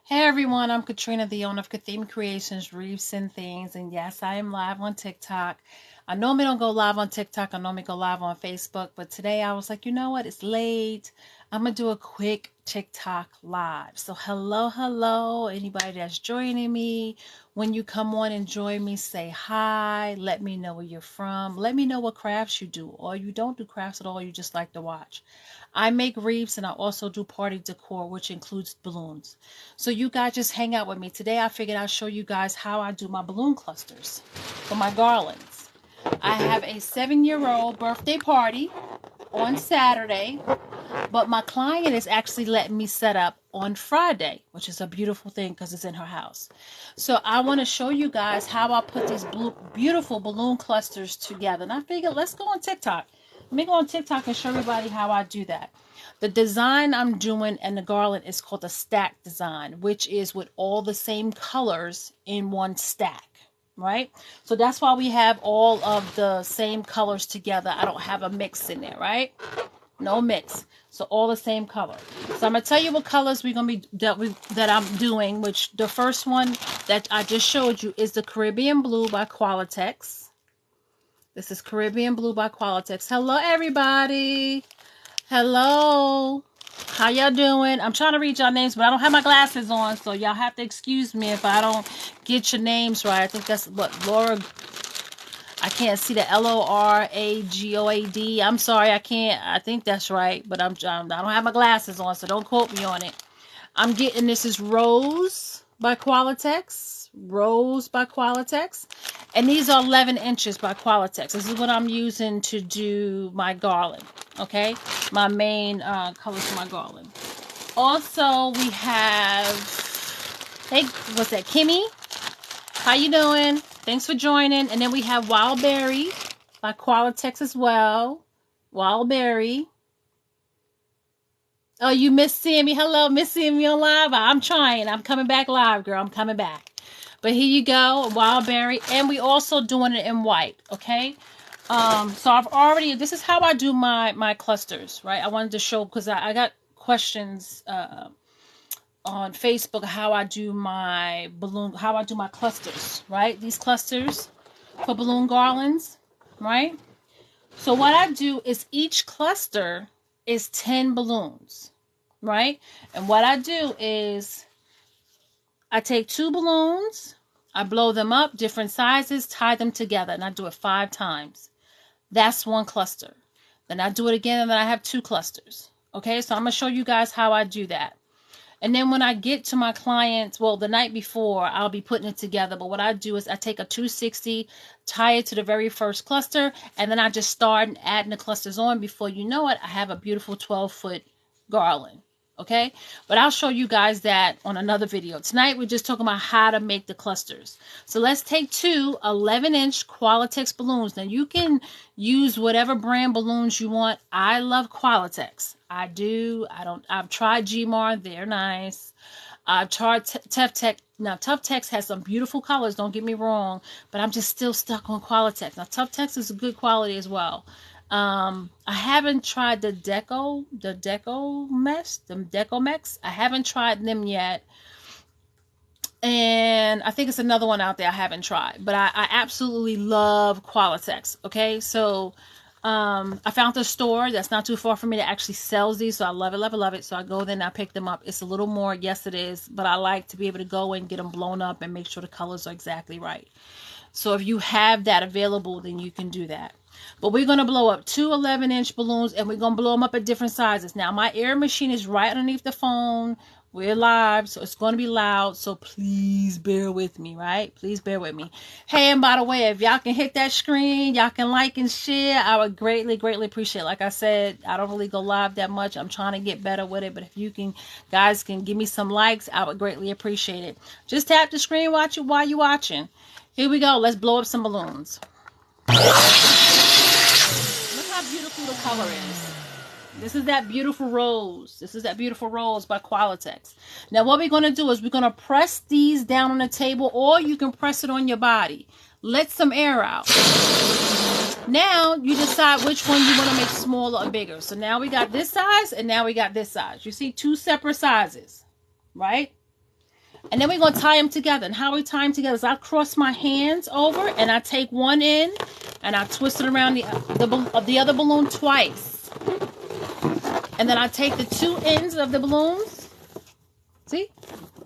Hey everyone, I'm Katrina, the owner of Kathim Creations, Reefs and Things, and yes, I am live on TikTok. I normally don't go live on TikTok, I normally go live on Facebook, but today I was like, you know what, it's late. I'm going to do a quick TikTok live. So hello, anybody that's joining me. When you come on and join me, say hi, let me know where you're from, let me know what crafts you do, or you don't do crafts at all, you just like to watch. I make wreaths and I also do party decor, which includes balloons. So you guys just hang out with me. Today I figured I'll show you guys how I do my balloon clusters for my garlands. I have a 7-year-old birthday party on Saturday, but my client is actually letting me set up on Friday, which is a beautiful thing because it's in her house. So I want to show you guys how I put these beautiful balloon clusters together. And I figured, let's go on TikTok. Let me go on TikTok and show everybody how I do that. The design I'm doing and the garland is called a stack design, which is with all the same colors in one stack, right? So that's why we have all of the same colors together. I don't have a mix in there, right? No mix. So all the same color. So I'm going to tell you what colors we're going to be that I'm doing, which the first one that I just showed you is the Caribbean Blue by Qualitex. This is Caribbean Blue by Qualitex. Hello, everybody. Hello. How y'all doing? I'm trying to read y'all names, but I don't have my glasses on, so y'all have to excuse me if I don't get your names right. I think that's what Laura. I can't see the Loragoad. I'm sorry, I can't. I think that's right, but I don't have my glasses on, so don't quote me on it. I'm getting, this is Rose by Qualitex. Rose by Qualitex. And these are 11 inches by Qualitex. This is what I'm using to do my garland. Okay? My main colors for my garland. Also, we have, hey, what's that? Kimmy? How you doing? Thanks for joining. And then we have Wild Berry by Qualitex as well. Wild Berry. Oh, you miss seeing me. Hello, miss seeing me on live. I'm trying. I'm coming back live, girl. I'm coming back. But here you go, Wild Berry. And we also doing it in white, okay? So I've already, this is how I do my clusters, right? I wanted to show, because I got questions on Facebook how I do my clusters, right? These clusters for balloon garlands, right? So what I do is each cluster is 10 balloons, right? And what I do is I take 2 balloons, I blow them up, different sizes, tie them together, and I do it 5 times. That's one cluster. Then I do it again, and then I have 2 clusters. Okay, so I'm going to show you guys how I do that. And then when I get to my clients, well, the night before, I'll be putting it together. But what I do is I take a 260, tie it to the very first cluster, and then I just start adding the clusters on. Before you know it, I have a beautiful 12-foot garland. Okay, but I'll show you guys that on another video. Tonight, we're just talking about how to make the clusters. So let's take 2 11-inch Qualitex balloons. Now, you can use whatever brand balloons you want. I love Qualitex. I do. I've tried Gmar. They're nice. I've tried Tough Tech. Now, Tough Tex has some beautiful colors. Don't get me wrong. But I'm just still stuck on Qualitex. Now, Tough Tex is a good quality as well. I haven't tried the Deco Mex. I haven't tried them yet. And I think it's another one out there I haven't tried. But I absolutely love Qualitex. Okay, so I found a store that's not too far from me that actually sells these. So I love it, love it, love it. So I go there and I pick them up. It's a little more, yes it is. But I like to be able to go and get them blown up and make sure the colors are exactly right. So if you have that available, then you can do that. But we're going to blow up 2 11-inch balloons, and we're going to blow them up at different sizes. Now, my air machine is right underneath the phone. We're live, so it's going to be loud. So please bear with me, right? Please bear with me. Hey, and by the way, if y'all can hit that screen, y'all can like and share, I would greatly, greatly appreciate it. Like I said, I don't really go live that much. I'm trying to get better with it. But if you can, guys can give me some likes, I would greatly appreciate it. Just tap the screen while you're watching. Here we go. Let's blow up some balloons. Look how beautiful the color is. This is that beautiful rose. This is that beautiful rose by Qualitex. Now what we're going to do is we're going to press these down on the table, or you can press it on your body. Let some air out. Now you decide which one you want to make smaller or bigger. So now we got this size and now we got this size. You see 2 separate sizes, right? And then we're going to tie them together. And how we tie them together is I cross my hands over and I take one end and I twist it around the other balloon twice. And then I take the two ends of the balloons. See?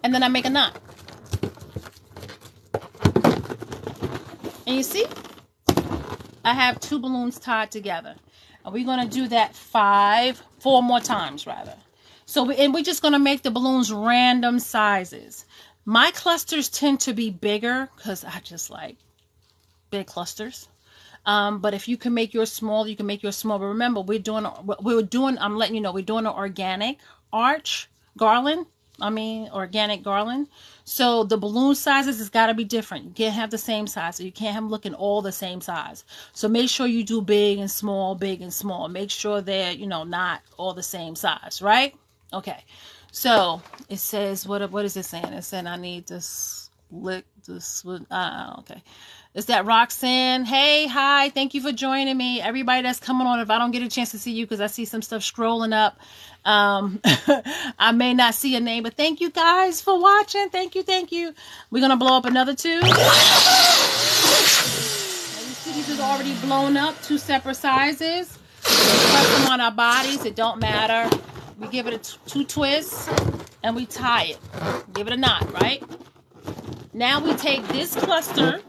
And then I make a knot. And you see? I have two balloons tied together. And we're going to do that 4 more times rather. So, we're just going to make the balloons random sizes. My clusters tend to be bigger because I just like big clusters. But if you can make yours small, you can make yours small. But remember, I'm letting you know, we're doing an organic organic garland. So the balloon sizes has got to be different. You can't have the same size. So you can't have them looking all the same size. So make sure you do big and small, big and small. Make sure they're, not all the same size, right? Okay. So it says, what is it saying? It said I need to lick this. Okay. Is that Roxanne? Hey, hi. Thank you for joining me. Everybody that's coming on, if I don't get a chance to see you because I see some stuff scrolling up, I may not see a name, but thank you guys for watching. Thank you. We're going to blow up another 2. Now you see these is already blown up, 2 separate sizes. We press them on our bodies. It don't matter. We give it 2 twists and we tie it. Give it a knot, right? Now we take this cluster.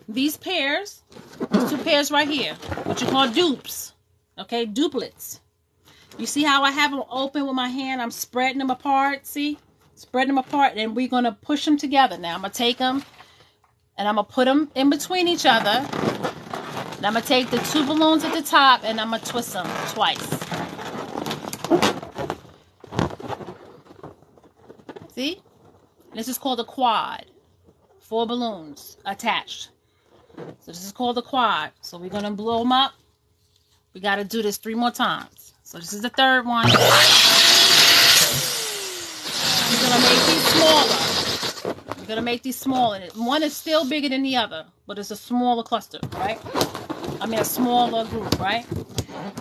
These pairs, these 2 pairs right here, what you call dupes, okay, duplets. You see how I have them open with my hand? I'm spreading them apart, see? Spreading them apart, and we're going to push them together. Now, I'm going to take them, and I'm going to put them in between each other. And I'm going to take the 2 balloons at the top, and I'm going to twist them twice. See? This is called a quad. 4 balloons attached. So this is called the quad. So we're going to blow them up. We got to do this 3 more times. So this is the 3rd one. We're going to make these smaller. We're going to make these smaller. One is still bigger than the other, but it's a smaller cluster, right? A smaller group, right?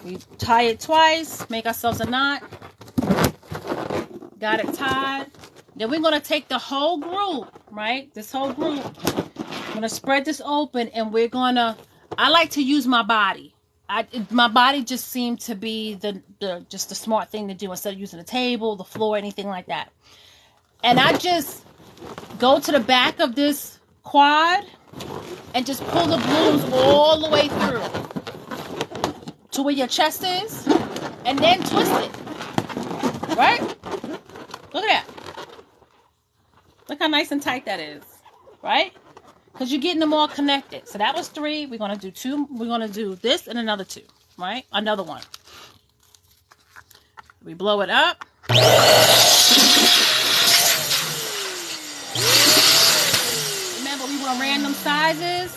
We tie it twice, make ourselves a knot. Got it tied. Then we're going to take the whole group, right? This whole group. I'm going to spread this open and we're going to, I like to use my body. My body just seemed to be just the smart thing to do instead of using the table, the floor, anything like that. And I just go to the back of this quad and just pull the balloons all the way through to where your chest is and then twist it. Right? Look at that. Look how nice and tight that is, right? Because you're getting them all connected. So that was 3. We're going to do 2. We're going to do this and another 2, right? Another one. We blow it up. Remember, we want random sizes.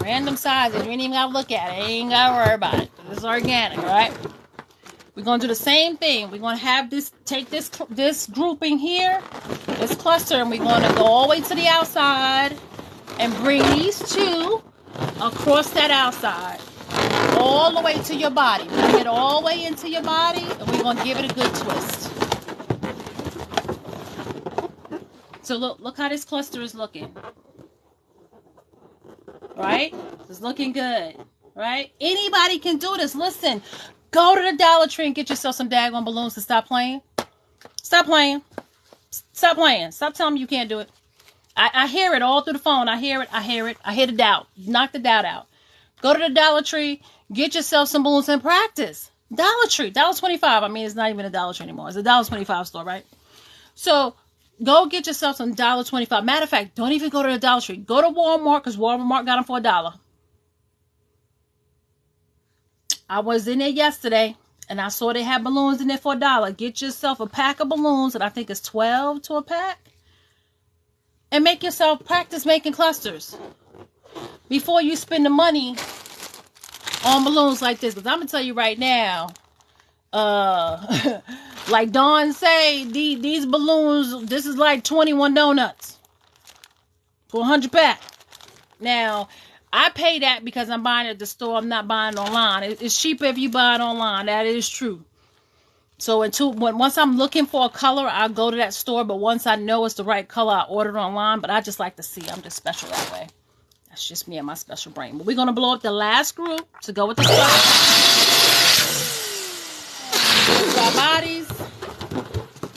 Random sizes. You ain't even got to look at it. You ain't got to worry about it. This is organic, right? We're going to do the same thing. We're going to have take this grouping here, this cluster, and we're going to go all the way to the outside and bring these 2 across that outside, all the way to your body. Bring it all the way into your body, and we're going to give it a good twist. So look how this cluster is looking. Right? It's looking good. Right? Anybody can do this. Listen. Go to the Dollar Tree and get yourself some daggone balloons and stop playing. Stop playing. Stop playing. Stop telling me you can't do it. I hear it all through the phone. I hear it. I hear the doubt. Knock the doubt out. Go to the Dollar Tree. Get yourself some balloons and practice. Dollar Tree. $1.25. It's not even a Dollar Tree anymore. It's a $1.25 store, right? So go get yourself some $1.25. Matter of fact, don't even go to the Dollar Tree. Go to Walmart because Walmart got them for $1. I was in there yesterday, and I saw they had balloons in there for $1. Get yourself a pack of balloons, and I think it's 12 to a pack. And make yourself practice making clusters before you spend the money on balloons like this. Because I'm going to tell you right now, like Dawn say, these balloons, this is like 21 donuts for 100 pack. Now, I pay that because I'm buying it at the store. I'm not buying it online. It's cheaper if you buy it online. That is true. So once I'm looking for a color, I'll go to that store. But once I know it's the right color, I order it online. But I just like to see. I'm just special that way. That's just me and my special brain. But we're going to blow up the last group to go with the our bodies.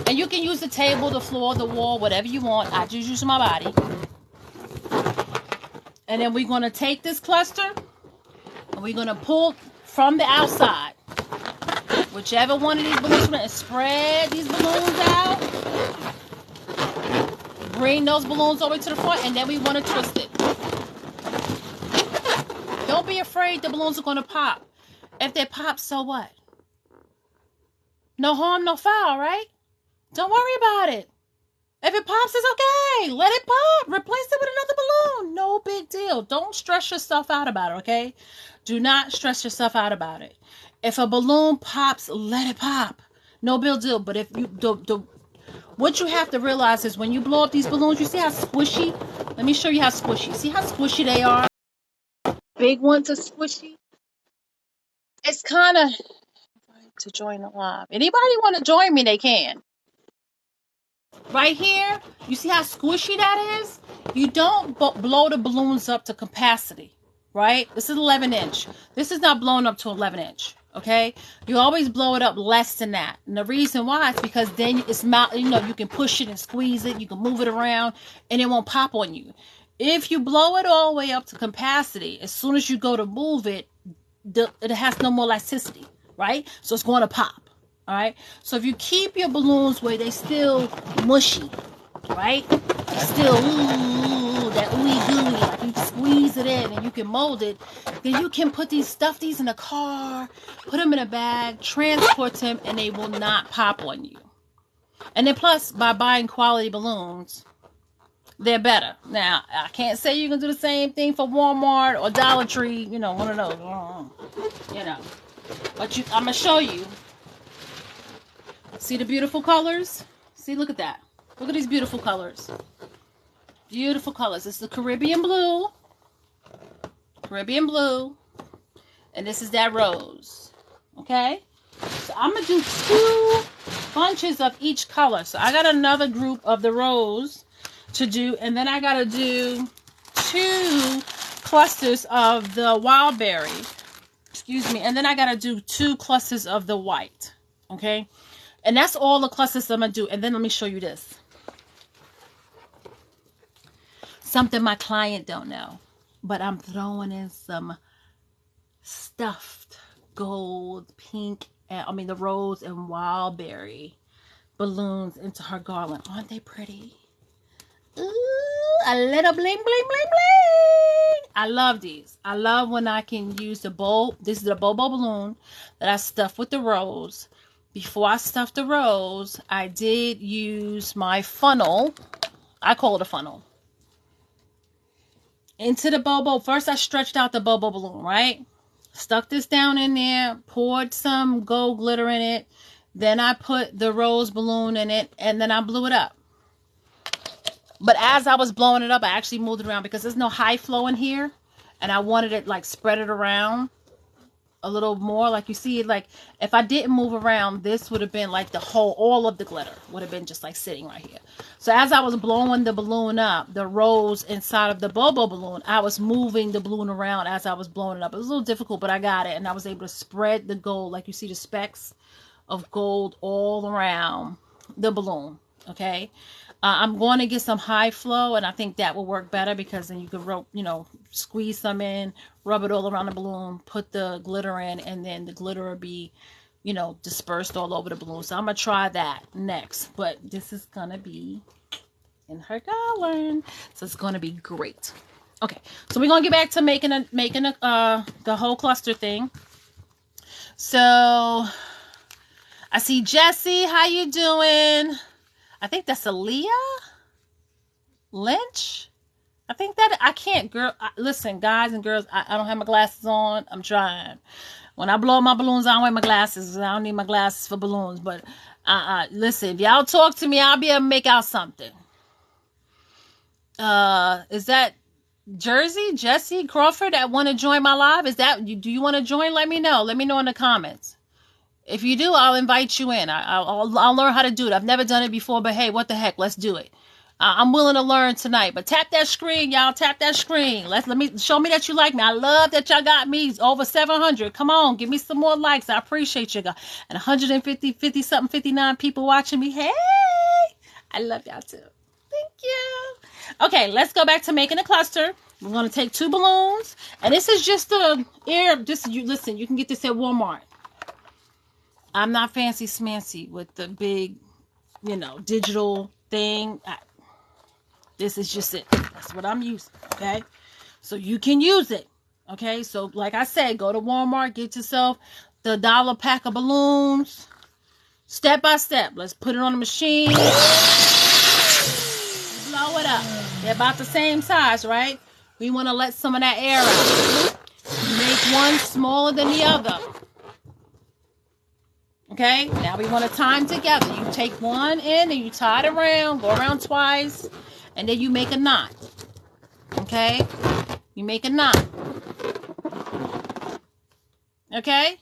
And you can use the table, the floor, the wall, whatever you want. I just use my body. And then we're going to take this cluster and we're going to pull from the outside. Whichever one of these balloons, and spread these balloons out. Bring those balloons over to the front, and then we want to twist it. Don't be afraid the balloons are going to pop. If they pop, so what? No harm, no foul, right? Don't worry about it. If it pops, it's okay. Let it pop. Replace it with another balloon. No big deal. Don't stress yourself out about it, okay? Do not stress yourself out about it. If a balloon pops, let it pop. No big deal. But if you what you have to realize is when you blow up these balloons, you see how squishy? Let me show you how squishy. See how squishy they are? Big ones are squishy. It's kind of to join the live. Anybody want to join me? They can. Right here, you see how squishy that is? You don't blow the balloons up to capacity, right? This is 11 inch. This is not blown up to 11 inch. Okay, you always blow it up less than that, and the reason why is because then it's you can push it and squeeze it, you can move it around, and it won't pop on you. If you blow it all the way up to capacity, as soon as you go to move it, it has no more elasticity, right? So it's going to pop. All right. So if you keep your balloons where they still mushy, right? Still that ooey gooey, like you squeeze it in and you can mold it, then you can stuff these in a car, put them in a bag, transport them, and they will not pop on you. And then plus, by buying quality balloons, they're better. Now, I can't say you can do the same thing for Walmart or Dollar Tree, one of those, But I'm going to show you. See the beautiful colors? See, look at that. Look at these beautiful colors. Beautiful colors. It's the Caribbean blue. And this is that rose. Okay? So I'm going to do 2 bunches of each color. So I got another group of the rose to do. And then I got to do 2 clusters of the wild berry. Excuse me. And then I got to do 2 clusters of the white. Okay? And that's all the clusters I'm going to do. And then let me show you this. Something my client don't know. But I'm throwing in some stuffed gold, pink, the rose and wild berry balloons into her garland. Aren't they pretty? Ooh, a little bling, bling, bling, bling. I love these. I love when I can use the bowl. This is the Bobo balloon that I stuffed with the rose. Before I stuffed the rose, I did use my funnel. I call it a funnel. Into the Bobo. First, I stretched out the Bobo balloon, right? Stuck this down in there. Poured some gold glitter in it. Then I put the rose balloon in it. And then I blew it up. But as I was blowing it up, I actually moved it around because there's no high flow in here. And I wanted it spread it around a little more. Like you see, if I didn't move around, this would have been all of the glitter would have been just sitting right here. So as I was blowing the balloon up, the rose inside of the Bobo balloon, I was moving the balloon around as I was blowing it up. It was a little difficult, but I got it. And I was able to spread the gold, like you see the specks of gold all around the balloon. Okay. I'm going to get some high flow, and I think that will work better because then you can squeeze some in, rub it all around the balloon, put the glitter in, and then the glitter will be, dispersed all over the balloon. So I'm going to try that next, but this is going to be in her garland. So it's going to be great. Okay. So we're going to get back to making the whole cluster thing. So I see Jessie. How you doing? I think that's Aaliyah Lynch. I think that I can't, listen, guys and girls, I don't have my glasses on. I'm trying. When I blow my balloons, I don't wear my glasses. I don't need my glasses for balloons. But listen, if y'all talk to me, I'll be able to make out something. Is that Jesse Crawford that want to join my live? Do you want to join? Let me know. Let me know in the comments. If you do, I'll invite you in. I'll learn how to do it. I've never done it before, but hey, what the heck? Let's do it. I'm willing to learn tonight. But tap that screen, y'all. Tap that screen. Let me show me that you like me. I love that y'all got me over 700. Come on, give me some more likes. I appreciate you guys. And 150 something, 59 people watching me. Hey, I love y'all too. Thank you. Okay, let's go back to making a cluster. We're going to take 2 balloons. And this is just the air. Listen, you can get this at Walmart. I'm not fancy smancy with the big, digital thing. This is just it. That's what I'm using. Okay. So you can use it. Okay. So like I said, go to Walmart, get yourself the $1 pack of balloons. Step by step. Let's put it on the machine. Blow it up. They're about the same size, right? We want to let some of that air out. Make one smaller than the other. Okay, now we want to tie them together. You take one in and you tie it around, go around twice, and then you make a knot. Okay, you make a knot. Okay,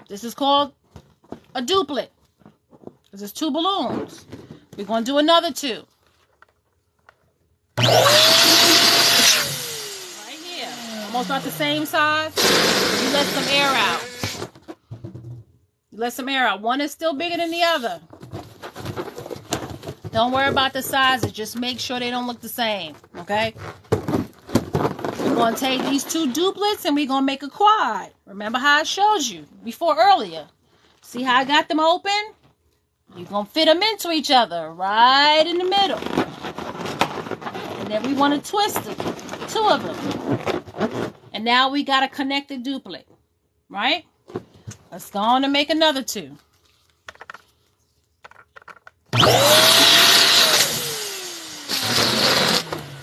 this is called a duplet. This is 2 balloons. We're going to do another 2. Right here, almost about the same size. You let some air out. Let some air out. One is still bigger than the other. Don't worry about the sizes. Just make sure they don't look the same. Okay? We're going to take these 2 duplets and we're going to make a quad. Remember how I showed you before earlier. See how I got them open? You're going to fit them into each other right in the middle. And then we want to twist them. 2 of them. And now we got a connected duplet. Right? Let's go on and make another 2.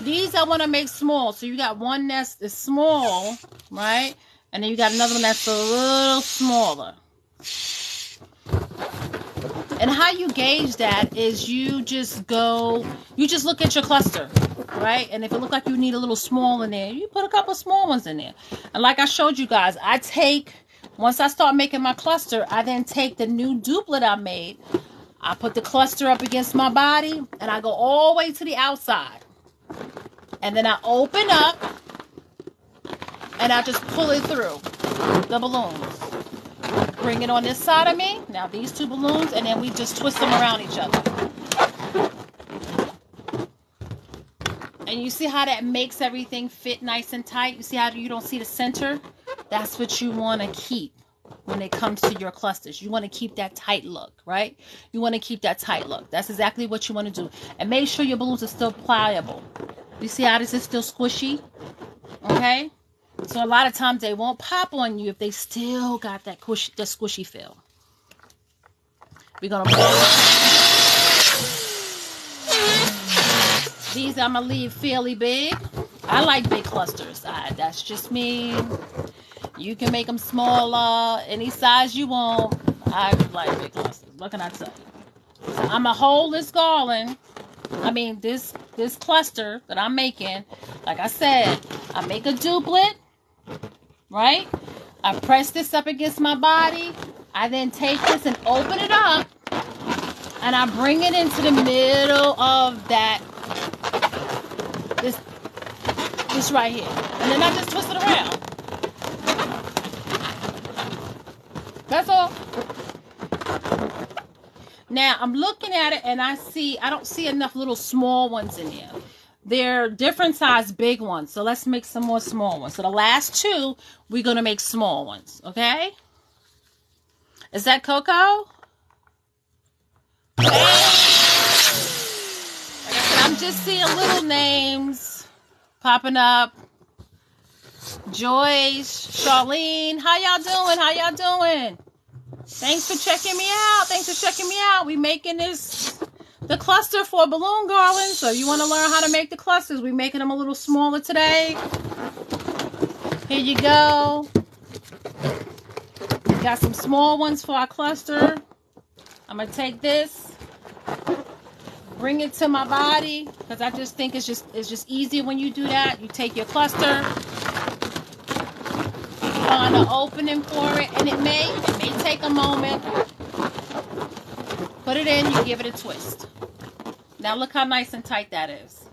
These I want to make small. So you got one that's small, right? And then you got another one that's a little smaller. And how you gauge that is you just look at your cluster, right? And if it looks like you need a little small in there, you put a couple small ones in there. And like I showed you guys, once I start making my cluster, I then take the new duplet I made. I put the cluster up against my body, and I go all the way to the outside. And then I open up, and I just pull it through the balloons. Bring it on this side of me. Now these 2 balloons, and then we just twist them around each other. And you see how that makes everything fit nice and tight? You see how you don't see the center? That's what you want to keep when it comes to your clusters. You want to keep that tight look, right? You want to keep that tight look. That's exactly what you want to do. And make sure your balloons are still pliable. You see how this is still squishy? Okay? So a lot of times they won't pop on you if they still got that squishy feel. We're going to blow these I'm going to leave fairly big. I like big clusters. That's just me. You can make them smaller, any size you want. I like big clusters. What can I tell you? So I'm going to hold this garland. This cluster that I'm making. Like I said, I make a duplet, right? I press this up against my body. I then take this and open it up. And I bring it into the middle of this right here. And then I just twist it around. That's all. Now, I'm looking at it and I don't see enough little small ones in there. They're different size big ones. So let's make some more small ones. So the last 2, we're going to make small ones. Okay? Is that Coco? Okay. I'm just seeing little names popping up. Joyce, Charlene, how y'all doing? How y'all doing? Thanks for checking me out. Thanks for checking me out. We making the cluster for balloon garlands. So you want to learn how to make the clusters. We making them a little smaller today. Here you go. Got some small ones for our cluster. I'm going to take this, bring it to my body, because I just think it's just easier when you do that. You take your cluster, find an opening for it, and it may take a moment. Put it in, you give it a twist. Now look how nice and tight that is.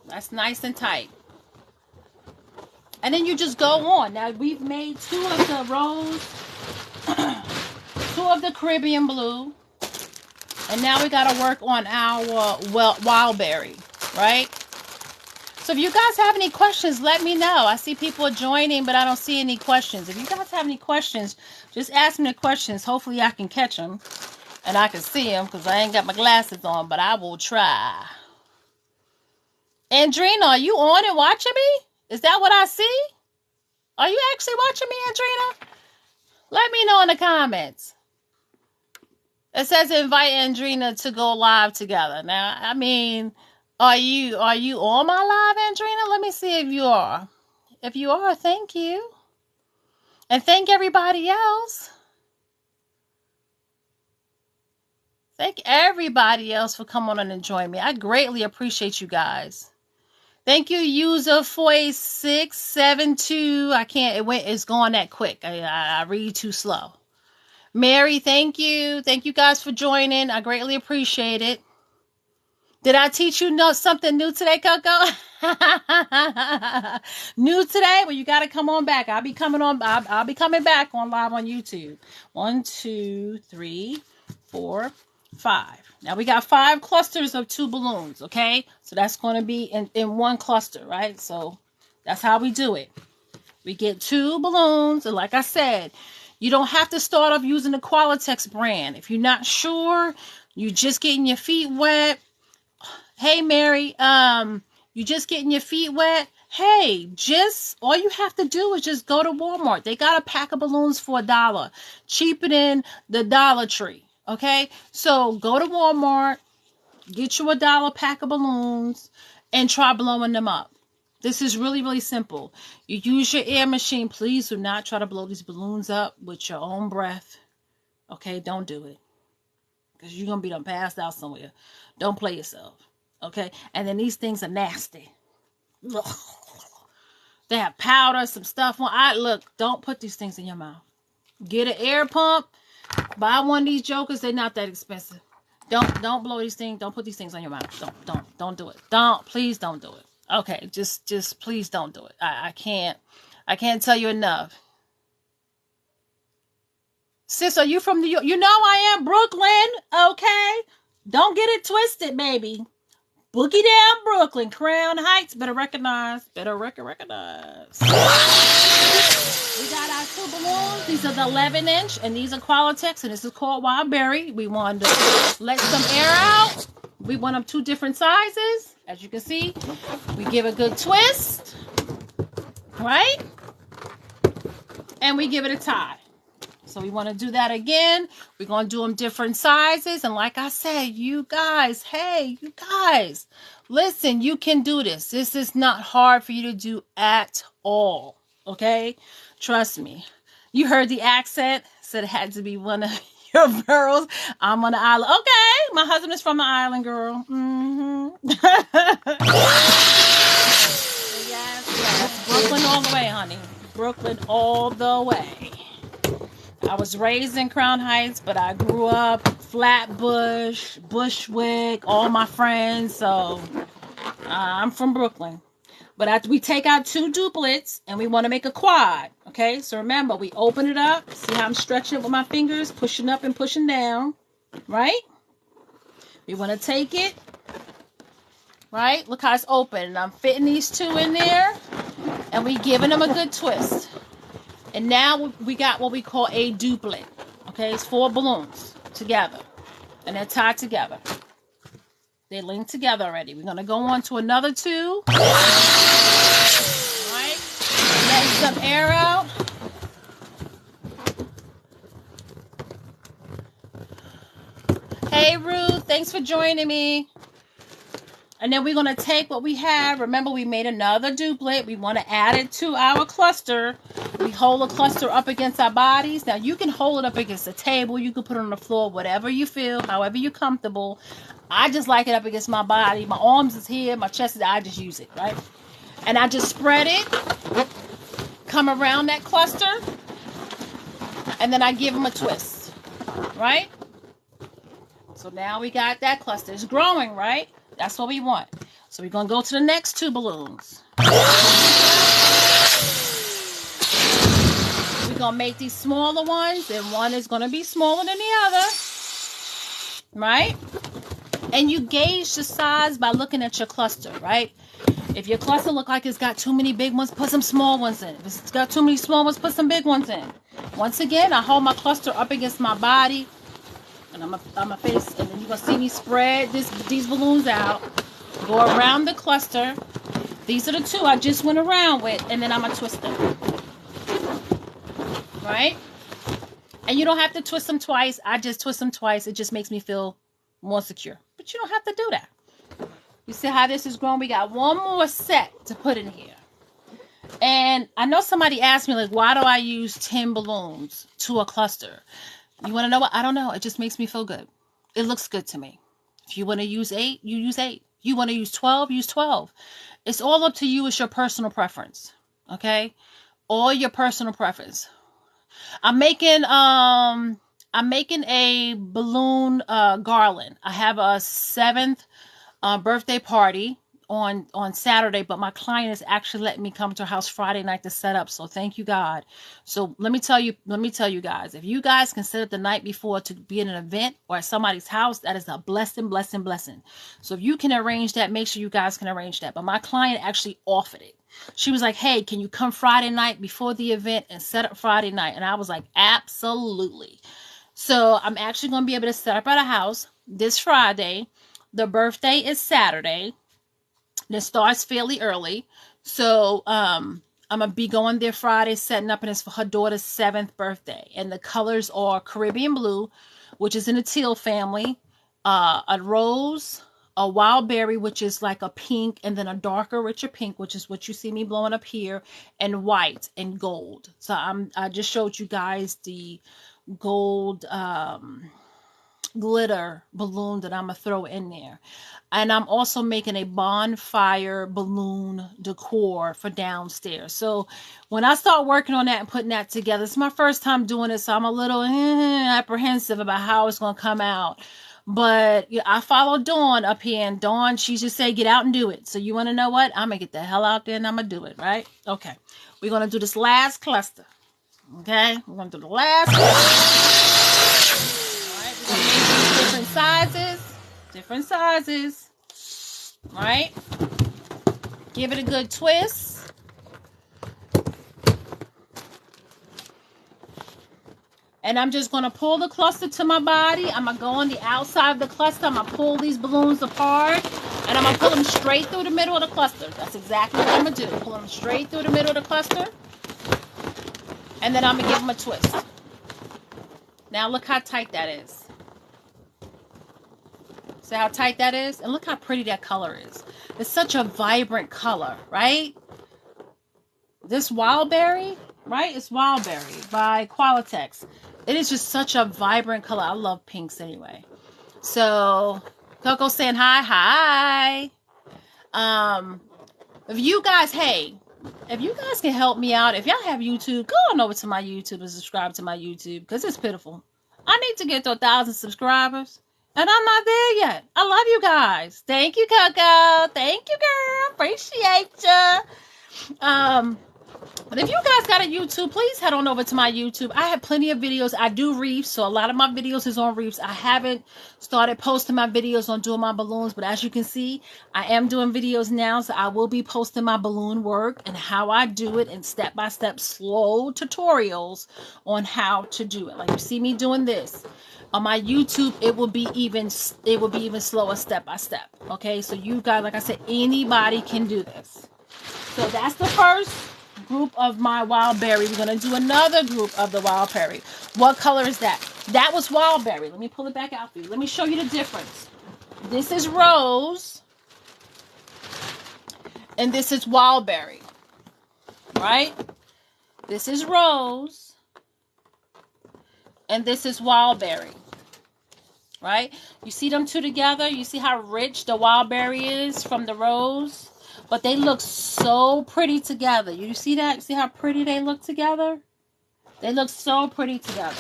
That's nice and tight. And then you just go on. Now we've made 2 of the rose, 2 of the Caribbean blue. And now we got to work on our wild berry, right? So if you guys have any questions, let me know. I see people joining, but I don't see any questions. If you guys have any questions, just ask me the questions. Hopefully I can catch them and I can see them because I ain't got my glasses on, but I will try. Andrina, are you on and watching me? Is that what I see? Are you actually watching me, Andrina? Let me know in the comments. It says invite Andrina to go live together. Now, I mean, are you on my live, Andrina? Let me see if you are. If you are, thank you. And thank everybody else. Thank everybody else for coming on and joining me. I greatly appreciate you guys. Thank you, user 4672. I can't, it's going that quick. I read too slow. Mary, thank you. Thank you guys for joining. I greatly appreciate it. Did I teach you something new today, Coco? New today? Well, you got to come on back. I'll be coming back on live on YouTube. 1, 2, 3, 4, 5. Now we got 5 clusters of 2 balloons, okay? So that's going to be in one cluster, right? So that's how we do it. We get 2 balloons, and like I said, you don't have to start off using the Qualitex brand. If you're not sure, you just getting your feet wet. Hey, Mary, you just getting your feet wet. Hey, all you have to do is just go to Walmart. They got a pack of balloons for $1, cheaper than the Dollar Tree. Okay, so go to Walmart, get you a $1 pack of balloons, and try blowing them up. This is really, really simple. You use your air machine. Please do not try to blow these balloons up with your own breath. Okay, don't do it. Because you're going to be done passed out somewhere. Don't play yourself. Okay, and then these things are nasty. Ugh. They have powder, some stuff on. Look, don't put these things in your mouth. Get an air pump. Buy one of these jokers. They're not that expensive. Don't blow these things. Don't put these things on your mouth. Don't do it. Please don't do it. Okay, just please don't do it. I can't tell you enough. Sis, are you from New York? You know I am Brooklyn. Okay, don't get it twisted, baby. Boogie down Brooklyn, Crown Heights. Better recognize. We got our 2 balloons. These are the 11-inch, and these are Qualitex, and this is called Wild Berry. We wanted to let some air out. We want them 2 different sizes. As you can see, we give a good twist, right? And we give it a tie. So we want to do that again. We're going to do them different sizes. And like I said, you guys, listen, you can do this. This is not hard for you to do at all. Okay? Trust me. You heard the accent. Said it had to be one of your girls. I'm on the island. Okay. My husband is from the island, girl. Yes. Brooklyn all the way, honey. Brooklyn all the way. I was raised in Crown Heights, but I grew up Flatbush, Bushwick, all my friends. So I'm from Brooklyn. But after we take out 2 duplets and we want to make a quad. Okay, so remember, we open it up. See how I'm stretching it with my fingers, pushing up and pushing down. Right? We want to take it. Right? Look how it's open. And I'm fitting these 2 in there. And we giving them a good twist. And now we got what we call a duplet. Okay, it's 4 balloons together. And they're tied together. They link together already. We're going to go on to another 2. All right. Let some air out. Hey, Ruth. Thanks for joining me. And then we're going to take what we have. Remember, we made another duplet. We want to add it to our cluster. We hold the cluster up against our bodies. Now, you can hold it up against a table. You can put it on the floor, whatever you feel, however you're comfortable. I just like it up against my body. My arms is here. My chest is, I just use it, right? And I just spread it. come around that cluster, and then I give them a twist, right? So now we got that cluster. It's growing, right? That's what we want. So we're going to go to the next 2 balloons. We're going to make these smaller ones, and one is going to be smaller than the other, right? And you gauge the size by looking at your cluster, right? If your cluster look like it's got too many big ones, put some small ones in. If it's got too many small ones, put some big ones in. Once again, I hold my cluster up against my body, and I'm a face, and then you're gonna see me spread these balloons out, go around the cluster. These are the 2 I just went around with, and then I'm gonna twist them, right? And you don't have to twist them twice. I just twist them twice. It just makes me feel more secure, but you don't have to do that. You see how this is growing? We got one more set to put in here. And I know somebody asked me, like, why do I use 10 balloons to a cluster? You want to know what? I don't know. It just makes me feel good. It looks good to me. If you want to use 8, you use 8. You want to use 12, use 12. It's all up to you. It's your personal preference. Okay? All your personal preference. I'm making a balloon garland. I have a 7th birthday party on Saturday, but my client is actually letting me come to her house Friday night to set up. So thank you, God. So let me tell you guys, if you guys can set up the night before to be in an event or at somebody's house, that is a blessing. So if you can arrange that, make sure you guys can arrange that. But my client actually offered it. She was like, hey, can you come Friday night before the event and set up Friday night? And I was like, absolutely. So I'm actually going to be able to set up at a house this Friday. The birthday is Saturday. It starts fairly early. So I'm going to be going there Friday, setting up, and it's for her daughter's 7th birthday. And the colors are Caribbean blue, which is in the teal family, a rose, a wild berry, which is like a pink, and then a darker, richer pink, which is what you see me blowing up here, and white and gold. So I just showed you guys the gold glitter balloon that I'm gonna throw in there. And I'm also making a bonfire balloon decor for downstairs. So when I start working on that and putting that together, it's my first time doing it, so I'm a little apprehensive about how it's gonna come out. But yeah, I follow Dawn up here, and Dawn, she just say, get out and do it. So you want to know what? I'm going to get the hell out there and I'm going to do it, right? Okay. We're going to do this last cluster. Okay? We're going to do the last cluster. All right? We're going to make different sizes. All right? Give it a good twist. And I'm just going to pull the cluster to my body. I'm going to go on the outside of the cluster. I'm going to pull these balloons apart. And I'm going to pull them straight through the middle of the cluster. That's exactly what I'm going to do. Pull them straight through the middle of the cluster. And then I'm going to give them a twist. Now look how tight that is. See how tight that is? And look how pretty that color is. It's such a vibrant color, right? This wild berry, right? It's wild berry by Qualitex. It is just such a vibrant color. I love pinks anyway. So, Coco saying hi. If you guys can help me out, if y'all have YouTube, go on over to my YouTube and subscribe to my YouTube, because it's pitiful. I need to get to 1,000 subscribers, and I'm not there yet. I love you guys. Thank you, Coco. Thank you, girl. Appreciate ya. But if you guys got a YouTube, please head on over to my YouTube. I have plenty of videos. I do reefs, so a lot of my videos is on reefs. I haven't started posting my videos on doing my balloons, but as you can see, I am doing videos now, so I will be posting my balloon work and how I do it, and step-by-step slow tutorials on how to do it. Like you see me doing this. On my YouTube, it will be even slower step by step. Okay, so you guys, like I said, anybody can do this. So that's the first group of my wild berry. We're going to do another group of the wild berry. What color is that? That was wild berry. Let me pull it back out for you. Let me show you the difference. This is rose, and this is wild berry, right? This is rose, and this is wild berry, right? You see them two together? You see how rich the wild berry is from the rose? but they look so pretty together. You see that? See how pretty they look together? They look so pretty together.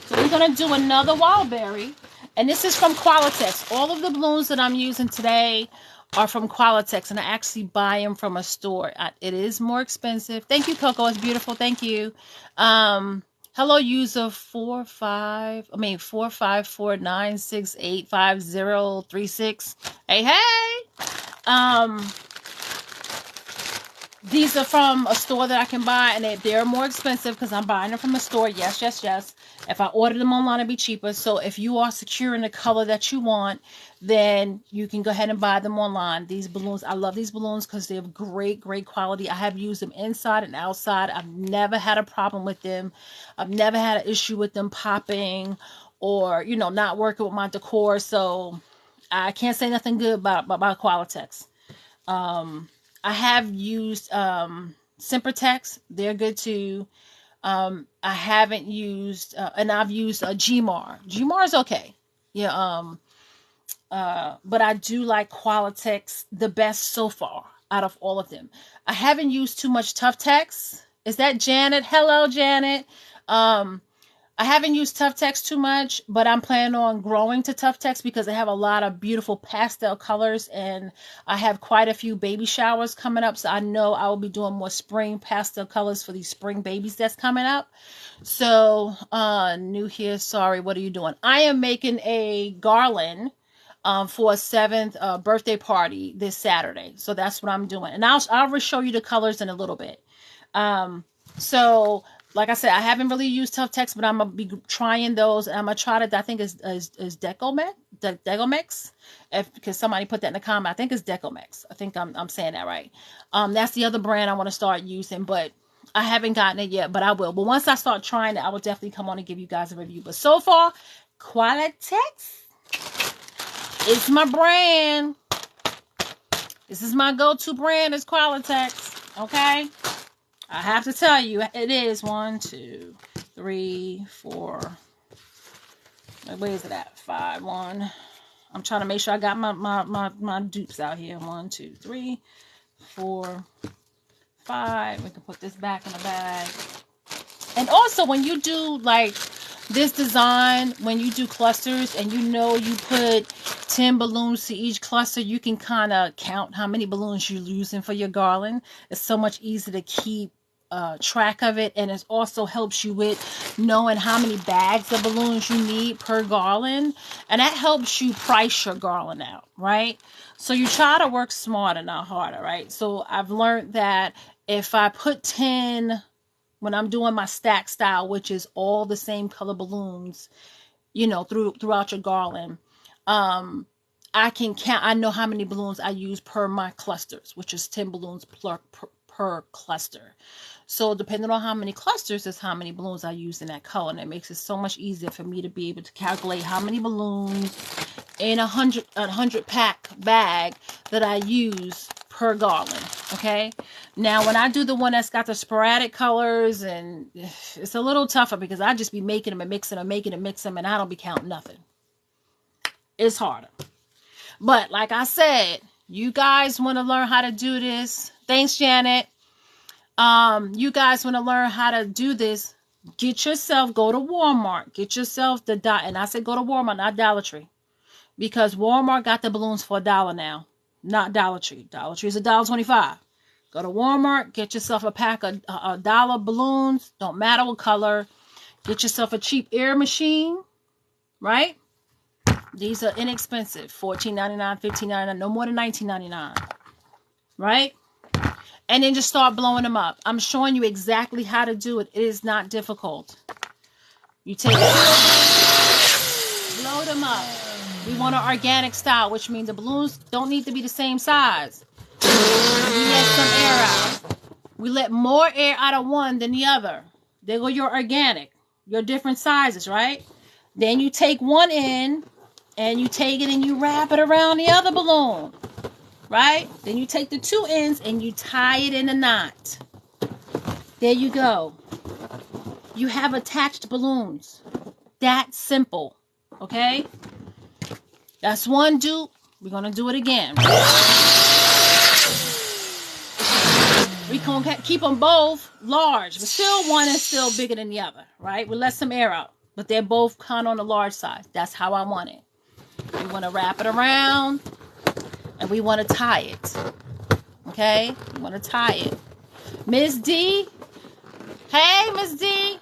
So we're going to do another wild berry. And this is from Qualitex. All of the balloons that I'm using today are from Qualitex. And I actually buy them from a store. It is more expensive. Thank you, Coco. It's beautiful. Thank you. Hello, user 4549685036. Hey, hey. These are from a store that I can buy, and they're more expensive because I'm buying them from a store. Yes, yes, yes. If I order them online, it'll be cheaper. So if you are secure in the color that you want, then you can go ahead and buy them online. These balloons, I love these balloons because they have great, great quality. I have used them inside and outside. I've never had a problem with them. I've never had an issue with them popping or, you know, not working with my decor. So I can't say nothing good about Qualitex. I have used Simpertex. They're good too. I haven't used, and I've used Gmar. Gmar is okay. Yeah. But I do like Qualitex the best so far out of all of them. I haven't used too much Tough Tex. Is that Janet? Hello, Janet. I haven't used Tough Text too much, but I'm planning on growing to Tough Text because they have a lot of beautiful pastel colors, and I have quite a few baby showers coming up, so I know I will be doing more spring pastel colors for these spring babies that's coming up. So, new here, sorry, what are you doing? I am making a garland for a 7th birthday party this Saturday, so that's what I'm doing, and I'll show you the colors in a little bit. So like I said, I haven't really used Tough Text, but I'm going to be trying those. And I'm going to try to, I think is Decomex. Because somebody put that in the comment. I think it's Decomex. I think I'm saying that right. That's the other brand I want to start using, but I haven't gotten it yet, but I will. But once I start trying it, I will definitely come on and give you guys a review. But so far, Qualitex is my brand. This is my go-to brand is Qualitex. Okay? I have to tell you, it is 1, 2, 3, 4. Where is it at? 5, 1. I'm trying to make sure I got my dupes out here. 1, 2, 3, 4, 5. We can put this back in the bag. And also, when you do like this design, when you do clusters and you know you put 10 balloons to each cluster, you can kind of count how many balloons you're using for your garland. It's so much easier to keep track of it, and it also helps you with knowing how many bags of balloons you need per garland, and that helps you price your garland out, right? So you try to work smarter, not harder, right? So I've learned that if I put 10 when I'm doing my stack style, which is all the same color balloons, you know, throughout your garland, I can count. I know how many balloons I use per my clusters, which is 10 balloons per cluster. So depending on how many clusters is how many balloons I use in that color, and it makes it so much easier for me to be able to calculate how many balloons in a 100 pack bag that I use per garland. Okay, now when I do the one that's got the sporadic colors, and it's a little tougher because I just be making them and mixing them, making them, mix them, and I don't be counting nothing. It's harder. But like I said, you guys want to learn how to do this. Thanks, Janet. You guys want to learn how to do this, go to Walmart, get yourself and I said go to Walmart, not Dollar Tree, because Walmart got the balloons for $1 now, not Dollar Tree. Dollar Tree is $1.25. Go to Walmart, get yourself a pack of $1 balloons, don't matter what color. Get yourself a cheap air machine, right? These are inexpensive, $14.99, $15.99, no more than $19.99, right? And then just start blowing them up. I'm showing you exactly how to do it. It is not difficult. You take it, blow them up. We want an organic style, which means the balloons don't need to be the same size. We let some air out. We let more air out of one than the other. There go your organic, your different sizes, right? Then you take one end and you take it and you wrap it around the other balloon. Right? Then you take the two ends and you tie it in a knot. There you go. You have attached balloons. That simple. Okay? That's one dupe. We're going to do it again. We can keep them both large, but still one is still bigger than the other, right? We let some air out, but they're both kind of on the large side. That's how I want it. We want to wrap it around, and we want to tie it. Okay? We want to tie it. Miss D. Hey, Miss D.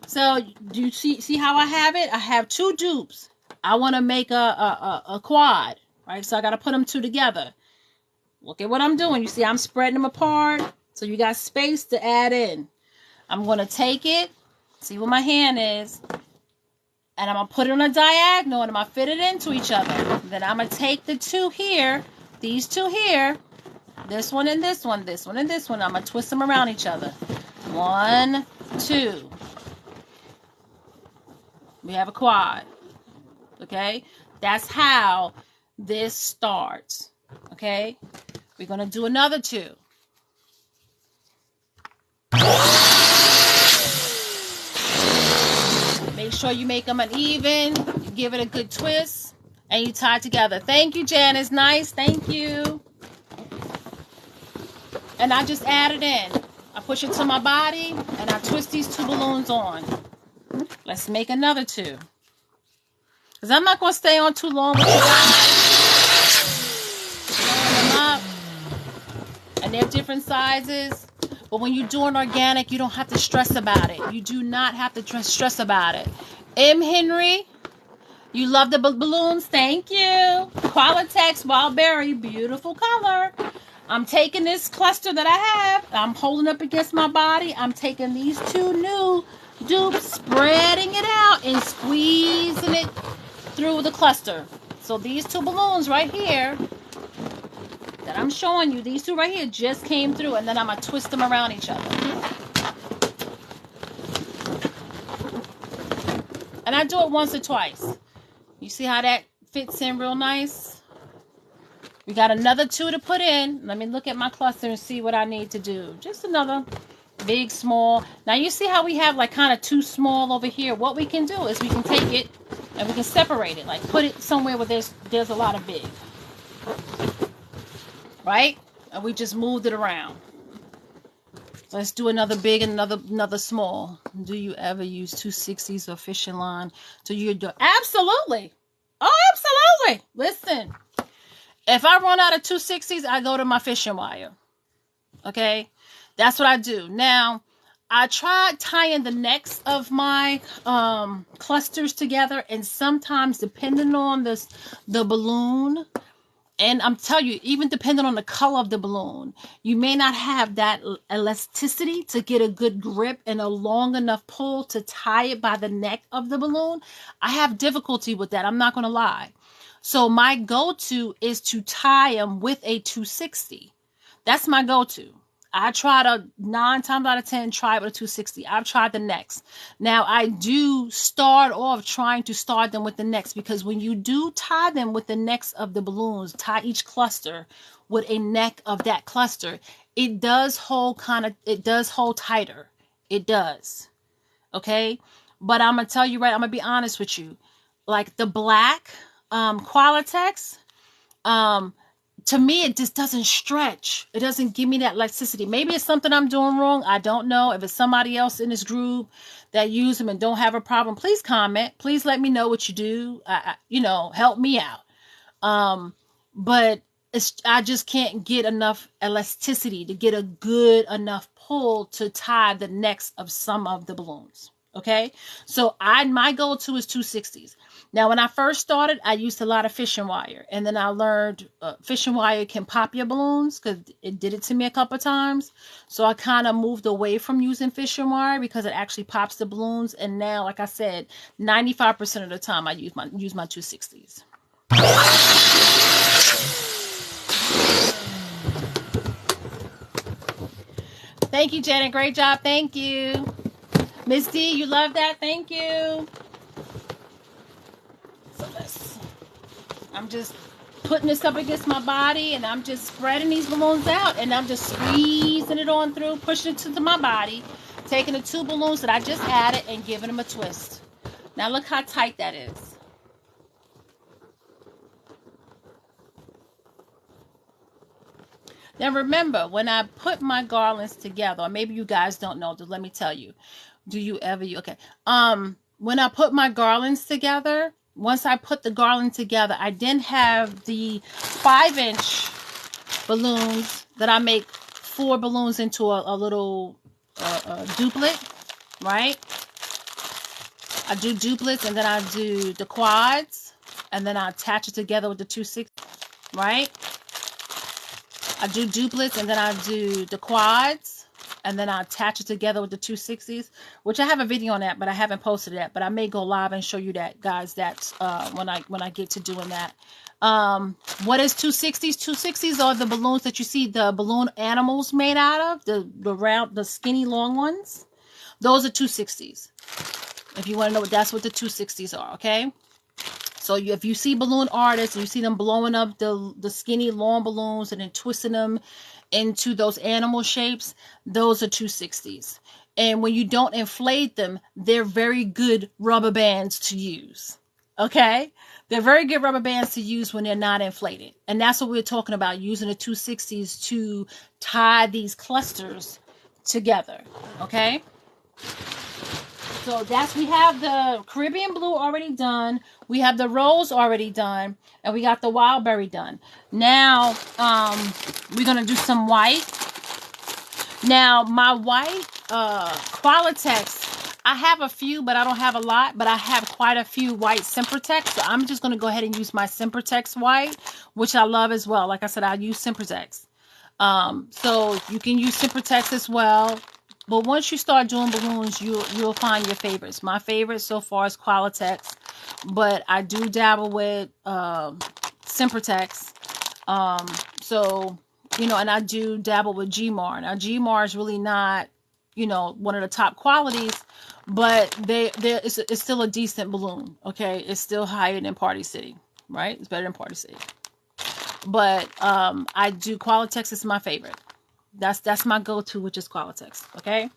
So, do you see how I have it? I have 2 dupes. I want to make a quad, right? So, I got to put them 2 together. Look at what I'm doing. You see, I'm spreading them apart. So, you got space to add in. I'm going to take it. See where my hand is. And I'm going to put it on a diagonal. And I'm going to fit it into each other. Then I'm going to take the 2 here. These 2 here. This one and this one. This one and this one. I'm going to twist them around each other. 1, 2. We have a quad. Okay? That's how this starts. Okay? We're going to do another 2. Make sure you make them uneven. You give it a good twist. And you tie it together. Thank you, Janice. Nice. Thank you. And I just add it in. I push it to my body. And I twist these 2 balloons on. Let's make another 2. Because I'm not going to stay on too long with you guys. Line them up. And they're different sizes. But when you're doing organic, you don't have to stress about it. You do not have to stress about it. M. Henry, you love the balloons. Thank you. Qualitex Wild Berry, beautiful color. I'm taking this cluster that I have. I'm holding up against my body. I'm taking these 2 new dupes, spreading it out and squeezing it through the cluster. So these 2 balloons right here that I'm showing you, these 2 right here just came through, and then I'm going to twist them around each other. And I do it once or twice. You see how that fits in real nice? We got another 2 to put in. Let me look at my cluster and see what I need to do. Just another big, small. Now you see how we have like kind of 2 small over here. What we can do is we can take it and we can separate it. Like put it somewhere where there's a lot of big. Right? And we just moved it around. So let's do another big and another small. Do you ever use 260s or fishing line to your door? Absolutely. Oh, absolutely. Listen. If I run out of 260s, I go to my fishing wire. Okay? That's what I do. Now, I tried tying the necks of my clusters together, and sometimes depending on the balloon, and I'm telling you, even depending on the color of the balloon, you may not have that elasticity to get a good grip and a long enough pull to tie it by the neck of the balloon. I have difficulty with that. I'm not going to lie. So my go-to is to tie them with a 260. That's my go-to. I try to 9 times out of 10 try with a 260. I've tried the necks. Now I do start off trying to start them with the necks, because when you do tie them with the necks of the balloons, tie each cluster with a neck of that cluster, it does hold tighter. It does. Okay? But I'm going to tell you right, I'm going to be honest with you. Like the black Qualitex, to me, it just doesn't stretch. It doesn't give me that elasticity. Maybe it's something I'm doing wrong. I don't know. If it's somebody else in this group that use them and don't have a problem, please comment. Please let me know what you do. Help me out. But I just can't get enough elasticity to get a good enough pull to tie the necks of some of the balloons. Okay, so my go-to is 260s. Now, when I first started, I used a lot of fishing wire, and then I learned fishing wire can pop your balloons, because it did it to me a couple of times. So I kind of moved away from using fishing wire because it actually pops the balloons. And now, like I said, 95% of the time I use my 260s. Thank you, Janet. Great job. Thank you. Miss D, you love that? Thank you. So I'm just putting this up against my body, and I'm just spreading these balloons out, and I'm just squeezing it on through, pushing it to my body, taking the 2 balloons that I just added and giving them a twist. Now look how tight that is. Now remember, when I put my garlands together, or maybe you guys don't know, just let me tell you. Do you ever okay. When I put my garlands together, once I put the garland together, I then have the 5-inch balloons that I make 4 balloons into a little duplet, right? I do duplets, and then I do the quads, and then I attach it together with the 2/6, right? I do duplets, and then I do the quads, and then I attach it together with the 2/60s, which I have a video on that, but I haven't posted that. But I may go live and show you that, guys. That's when I get to doing that. What is 2/60s? 2/60s are the balloons that you see the balloon animals made out of, the round, the skinny, long ones. Those are 2/60s. If you want to know, that's what the 2/60s are. Okay. So if you see balloon artists and you see them blowing up the skinny long balloons and then twisting them into those animal shapes, those are 2/60s. And when you don't inflate them, they're very good rubber bands to use. Okay? They're very good rubber bands to use when they're not inflated. And that's what we're talking about, using the 2/60s to tie these clusters together. Okay? So we have the Caribbean blue already done. We have the rose already done. And we got the wild berry done. Now, we're going to do some white. Now, my white Qualitex, I have a few, but I don't have a lot. But I have quite a few white Sempertex. So I'm just going to go ahead and use my Sempertex white, which I love as well. Like I said, I use Sempertex. So you can use Sempertex as well. But once you start doing balloons, you'll find your favorites. My favorite so far is Qualitex, but I do dabble with Sempertex. So, you know, and I do dabble with Gmar. Now, Gmar is really not, you know, one of the top qualities, but it's still a decent balloon. Okay, it's still higher than Party City, right? It's better than Party City. But I do Qualitex is my favorite. That's my go-to, which is Qualitex. Okay,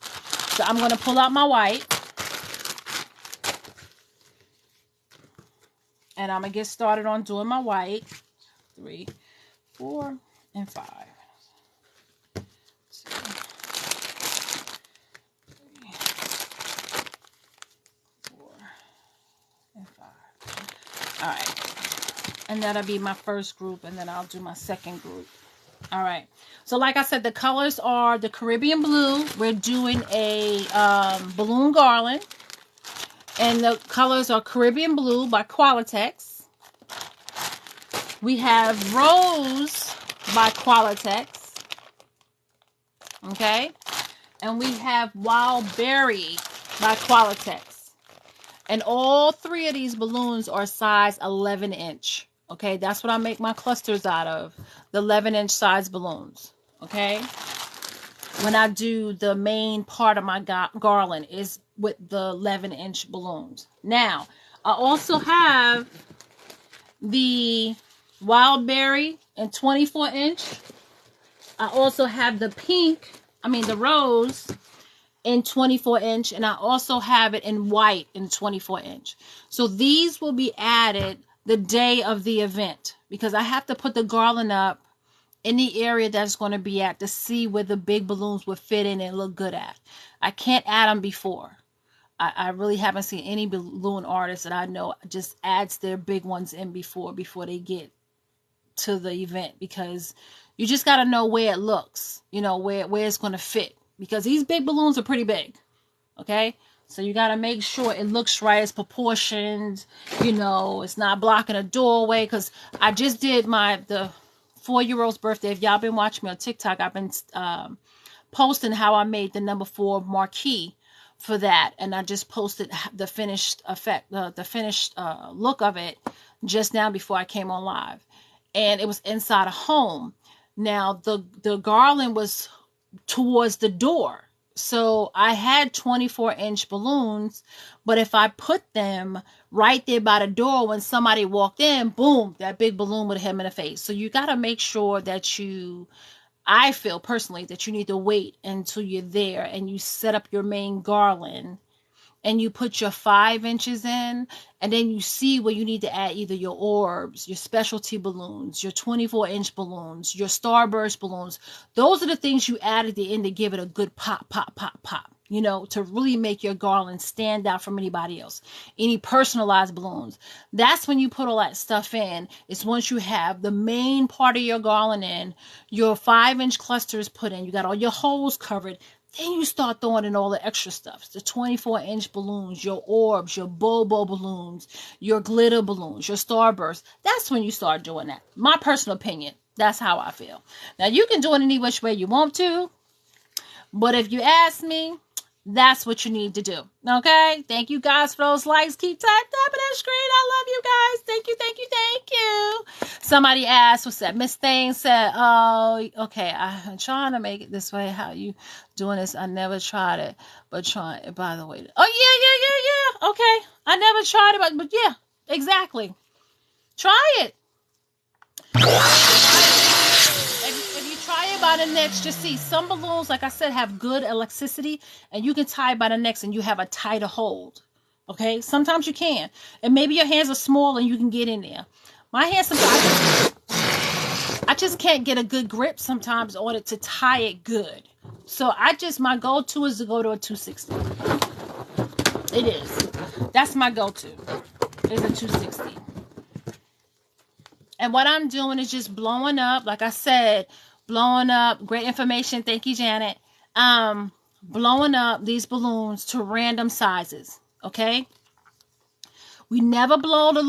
so I'm gonna pull out my white, and I'm gonna get started on doing my white. 3, 4, and 5. 2, 3, 4, and 5. All right, and that'll be my first group, and then I'll do my second group. All right, so like I said, the colors are the Caribbean blue. We're doing a balloon garland, and the colors are Caribbean blue by Qualitex. We have rose by Qualitex, okay, and we have wild berry by Qualitex, and all 3 of these balloons are size 11-inch. Okay, that's what I make my clusters out of, the 11-inch size balloons. Okay, when I do the main part of my garland is with the 11-inch balloons. Now, I also have the wild berry in 24-inch. I also have the the rose in 24-inch, and I also have it in white in 24-inch. So these will be added the day of the event, because I have to put the garland up in the area that's going to be at to see where the big balloons would fit in and look good at. I can't add them before. I really haven't seen any balloon artist that I know just adds their big ones in before they get to the event, because you just got to know where it looks, you know, where it's going to fit, because these big balloons are pretty big. Okay, so you got to make sure it looks right, it's proportioned, you know, it's not blocking a doorway. Because I just did the 4-year-old's birthday. If y'all been watching me on TikTok, I've been posting how I made the number 4 marquee for that, and I just posted the finished effect, the finished look of it just now before I came on live, and it was inside a home. Now the garland was towards the door. So I had 24-inch balloons, but if I put them right there by the door, when somebody walked in, boom, that big balloon would hit them in the face. So you got to make sure that I feel personally that you need to wait until you're there and you set up your main garland and you put your 5 inches in, and then you see where you need to add either your orbs, your specialty balloons, your 24-inch balloons, your starburst balloons. Those are the things you add at the end to give it a good pop, pop, pop, pop, you know, to really make your garland stand out from anybody else. Any personalized balloons. That's when you put all that stuff in. It's once you have the main part of your garland in, your 5-inch cluster is put in, you got all your holes covered. Then you start throwing in all the extra stuff. The 24-inch balloons, your orbs, your Bobo balloons, your glitter balloons, your starburst. That's when you start doing that. My personal opinion. That's how I feel. Now, you can do it any which way you want to. But if you ask me, that's what you need to do. Okay? Thank you guys for those likes. Keep tapping that screen. I love you guys. Thank you, thank you, thank you. Somebody asked, what's that? Miss Thane said, oh, okay, I'm trying to make it this way. How you doing this? I never tried it, but try it, by the way. Oh, yeah. Okay. I never tried it, but yeah, exactly. Try it. If you try it by the necks, just see some balloons, like I said, have good elasticity, and you can tie it by the necks and you have a tighter hold. Okay, sometimes you can, and maybe your hands are small and you can get in there. My hands sometimes, I just can't get a good grip sometimes on it to tie it good. So my go-to is to go to a 260. It is. That's my go-to. Is a 260. And what I'm doing is just blowing up, like I said, blowing up. Great information. Thank you, Janet. Blowing up these balloons to random sizes. Okay? We never blow the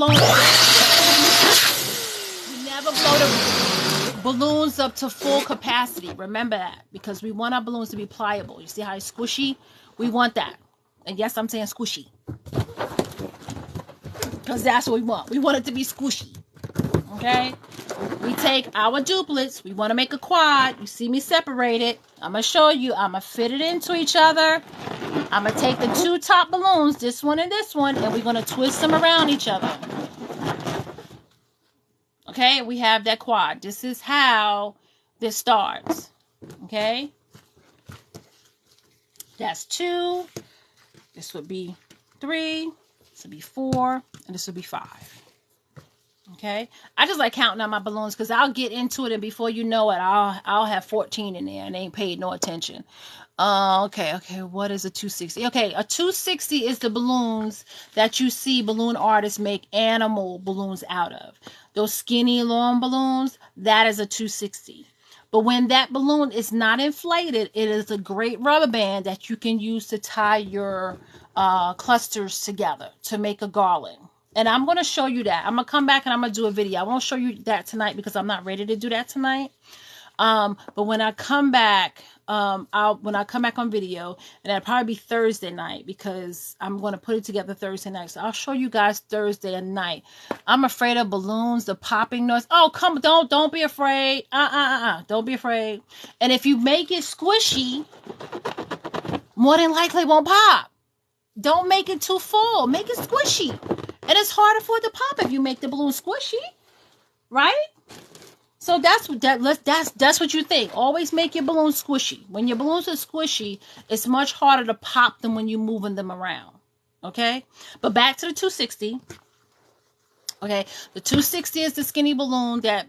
balloons up to full capacity. Remember that, because we want our balloons to be pliable. You see how it's squishy? We want that. And yes, I'm saying squishy, because that's what we want. We want it to be squishy. Okay, we take our duplets. We want to make a quad. You see me separate it. I'm going to show you. I'm going to fit it into each other. I'm going to take the 2 top balloons, this one, and we're going to twist them around each other. Okay, we have that quad. This is how this starts. Okay, that's 2. This would be 3. This would be 4. And this would be 5. Okay, I just like counting out my balloons, because I'll get into it, and before you know it, I'll have 14 in there and ain't paid no attention. Okay, what is a 260? Okay, a 260 is the balloons that you see balloon artists make animal balloons out of. Those skinny, long balloons, that is a 260. But when that balloon is not inflated, it is a great rubber band that you can use to tie your clusters together to make a garland. And I'm going to show you that. I'm going to come back and I'm going to do a video. I won't show you that tonight because I'm not ready to do that tonight. But when I come back, when I come back on video, and that'll probably be Thursday night, because I'm going to put it together Thursday night. So I'll show you guys Thursday night. I'm afraid of balloons, the popping noise. Oh, don't be afraid. Don't be afraid. And if you make it squishy, more than likely it won't pop. Don't make it too full. Make it squishy. And it's harder for it to pop if you make the balloon squishy, right? So that's what you think. Always make your balloons squishy. When your balloons are squishy, it's much harder to pop them when you're moving them around. Okay? But back to the 260. Okay, the 260 is the skinny balloon that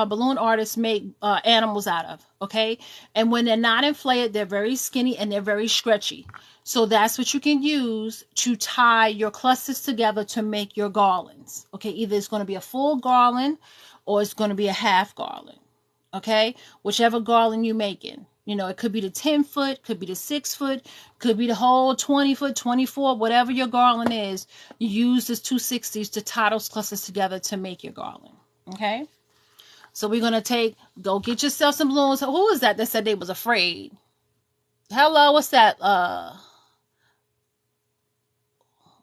balloon artists make animals out of. Okay, and when they're not inflated, they're very skinny and they're very stretchy. So that's what you can use to tie your clusters together to make your garlands. Okay, either it's going to be a full garland or it's going to be a half garland. Okay, whichever garland you're making. You know, it could be the 10 foot, could be the 6 foot, could be the whole 20 foot, 24, whatever your garland is. You use this 260s to tie those clusters together to make your garland. Okay, so we're going to go get yourself some balloons. Who was that said they was afraid? Hello, what's that?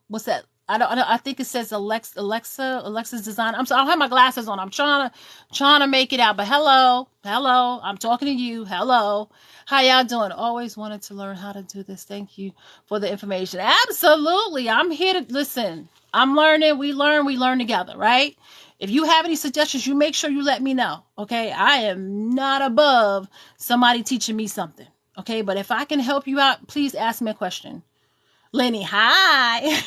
What's that? I think it says Alexa's design. I'm sorry, I don't have my glasses on. I'm trying to make it out. But hello, I'm talking to you. Hello, how y'all doing? Always wanted to learn how to do this. Thank you for the information. Absolutely, I'm here to listen. I'm learning. We learn together, right? If you have any suggestions, you make sure you let me know. Okay, I am not above somebody teaching me something. Okay, but if I can help you out, please ask me a question. Lenny, hi.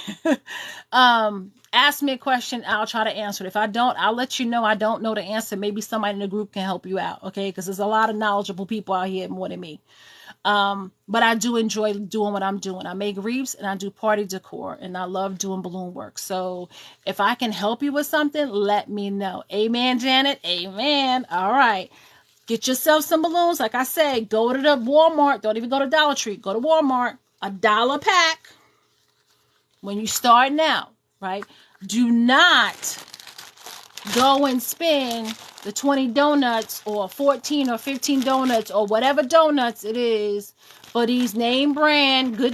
Ask me a question. I'll try to answer it. If I don't, I'll let you know I don't know the answer. Maybe somebody in the group can help you out. Okay. Because there's a lot of knowledgeable people out here more than me. But I do enjoy doing what I'm doing. I make wreaths and I do party decor and I love doing balloon work. So if I can help you with something, let me know. Amen, Janet. Amen. All right. Get yourself some balloons. Like I said, go to the Walmart. Don't even go to Dollar Tree. Go to Walmart. $1 pack when you start out, right? Do not go and spend the 20 donuts or 14 or 15 donuts or whatever donuts it is for these good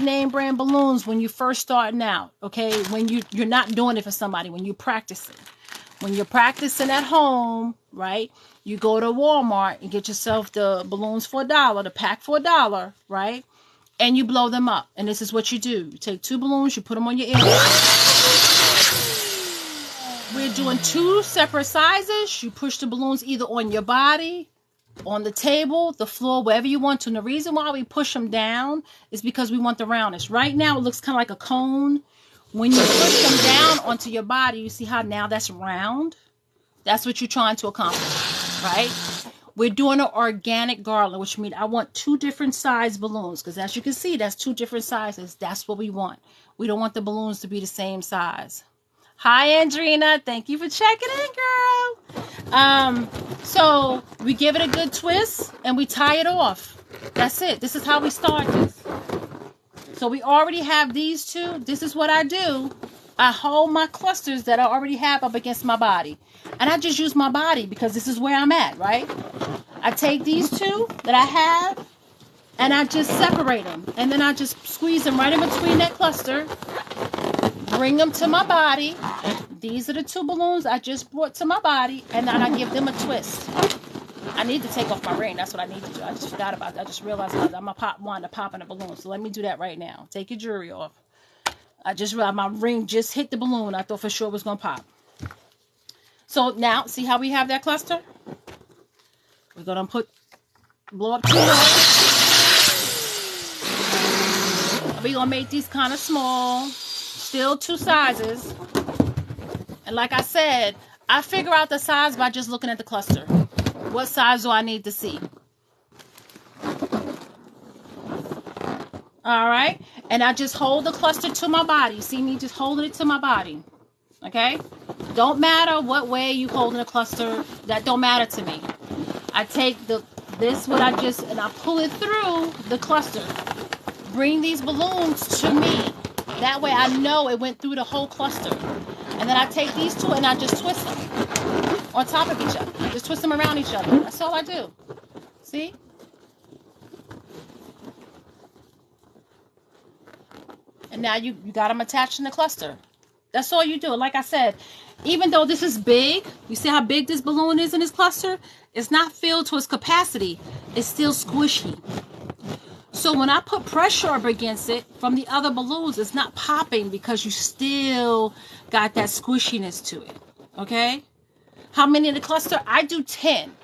name brand balloons when you first starting out, okay? When you're not doing it for somebody, when you're practicing. When you're practicing at home, right? You go to Walmart and get yourself the balloons for $1, the pack for $1, right? And you blow them up. And this is what you do. You take 2 balloons, you put them on your ear. We're doing 2 separate sizes. You push the balloons either on your body, on the table, the floor, wherever you want to. And the reason why we push them down is because we want the roundness. Right now, it looks kind of like a cone. When you push them down onto your body, you see how now that's round? That's what you're trying to accomplish, right? We're doing an organic garland, which means I want 2 different size balloons. Because as you can see, that's 2 different sizes. That's what we want. We don't want the balloons to be the same size. Hi, Andrina. Thank you for checking in, girl. So we give it a good twist and we tie it off. That's it. This is how we start this. So we already have these 2. This is what I do. I hold my clusters that I already have up against my body. And I just use my body because this is where I'm at, right? I take these 2 that I have and I just separate them. And then I just squeeze them right in between that cluster. Bring them to my body. These are the 2 balloons I just brought to my body. And then I give them a twist. I need to take off my ring. That's what I need to do. I just forgot about that. I just realized I'm wanting to pop in a balloon. So let me do that right now. Take your jewelry off. I just realized my ring just hit the balloon. I thought for sure it was going to pop. So now, see how we have that cluster? We're going to blow up 2 more. We're going to make these kind of small. Still 2 sizes. And like I said, I figure out the size by just looking at the cluster. What size do I need to see? All right. And I just hold the cluster to my body. See me just holding it to my body. Okay. Don't matter what way you holding the cluster. That don't matter to me. I take and I pull it through the cluster. Bring these balloons to me. That way I know it went through the whole cluster. And then I take these 2 and I just twist them on top of each other. I just twist them around each other. That's all I do. See? And now you got them attached in the cluster. That's all you do. Like I said, even though this is big, you see how big this balloon is in this cluster? It's not filled to its capacity. It's still squishy. So when I put pressure up against it from the other balloons, it's not popping because you still got that squishiness to it. Okay? How many in the cluster? I do 10.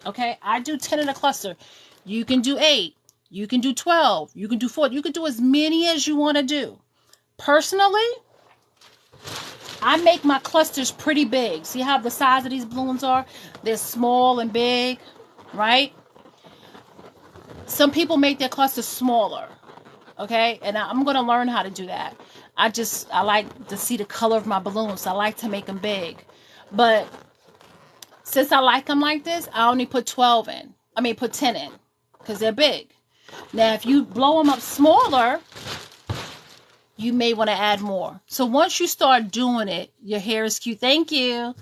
Okay? I do 10 in the cluster. You can do 8. You can do 12. You can do 4. You can do as many as you want to do. Personally, I make my clusters pretty big. See how the size of these balloons are? They're small and big, right? Some people make their clusters smaller, okay? And I'm going to learn how to do that. I like to see the color of my balloons. So I like to make them big. But since I like them like this, I only put 10 in because they're big. Now, if you blow them up smaller, you may want to add more. So once you start doing it, your hair is cute. Thank you.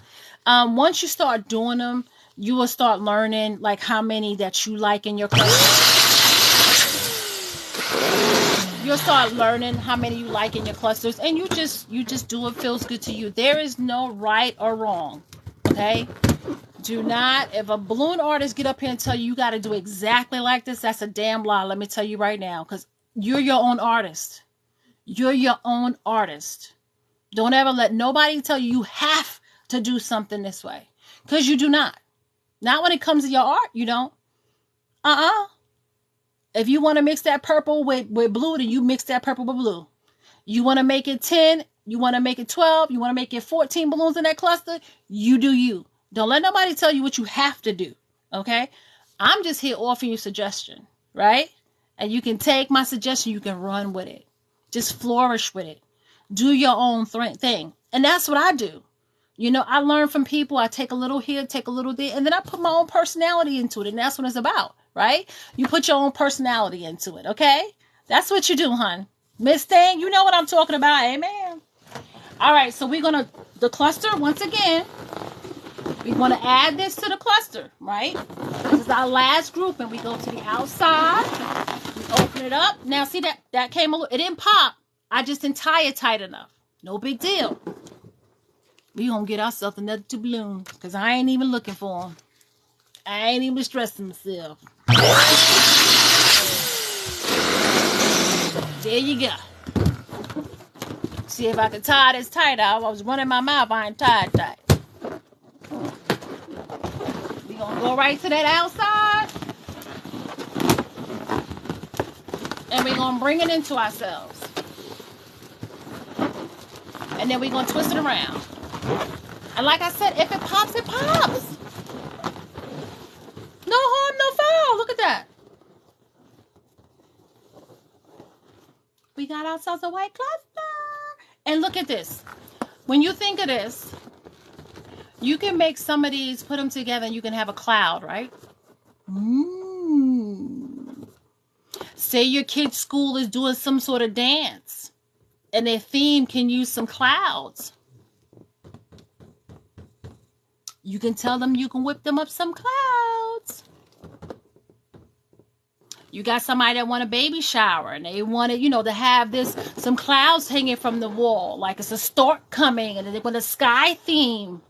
Once you start doing them, you will start learning like how many that you like in your cluster. You'll start learning how many you like in your clusters, and you just do what feels good to you. There is no right or wrong. Okay? Do not, if a balloon artist get up here and tell you got to do exactly like this, that's a damn lie. Let me tell you right now, because you're your own artist. You're your own artist. Don't ever let nobody tell you you have to do something this way, because you do not. Not when it comes to your art, you don't. If you want to mix that purple with blue, then you mix that purple with blue. You want to make it 10, you want to make it 12, you want to make it 14 balloons in that cluster, you do you. Don't let nobody tell you what you have to do, okay? I'm just here offering you suggestion, right? And you can take my suggestion, you can run with it. Just flourish with it. Do your own thing. And that's what I do. You know, I learn from people. I take a little here, take a little there, and then I put my own personality into it. And that's what it's about, right? You put your own personality into it, okay? That's what you do, hon. Miss Thing, you know what I'm talking about. Amen. All right, so we're going to, the cluster, once again, we want to add this to the cluster, right? This is our last group, and we go to the outside. We open it up. Now, see that came a little, it didn't pop. I just didn't tie it tight enough. No big deal. We gonna get ourselves another 2 balloons, because I ain't even looking for them. I ain't even stressing myself. There you go. See if I can tie this tight out. I was running my mouth, I ain't tied tight. We gonna go right to that outside. And we gonna bring it into ourselves. And then we gonna twist it around. And like I said, if it pops, it pops. No harm, no foul. Look at that. We got ourselves a white cluster. And look at this. When you think of this, you can make some of these, put them together, and you can have a cloud, right? Say your kid's school is doing some sort of dance, and their theme can use some clouds. You can tell them you can whip them up some clouds. You got somebody that want a baby shower and they want to, to have some clouds hanging from the wall, like it's a stork coming, and they want a sky theme.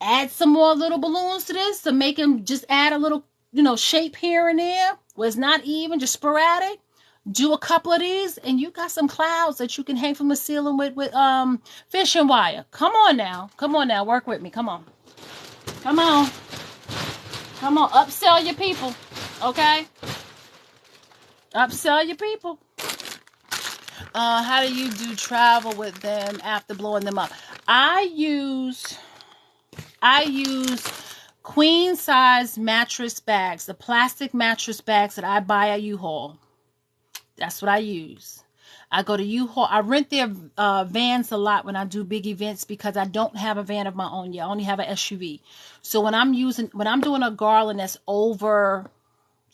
Add some more little balloons to this to make them just add a little, shape here and there where it's not even, just sporadic. Do a couple of these, and you got some clouds that you can hang from the ceiling with fishing wire. Come on now. Work with me. Come on. Upsell your people. Okay? Upsell your people. How do you do travel with them after blowing them up? I use queen size mattress bags, the plastic mattress bags that I buy at U-Haul. That's what I use. I go to U-Haul. I rent their vans a lot when I do big events because I don't have a van of my own yet. I only have an SUV. So when I'm doing a garland that's over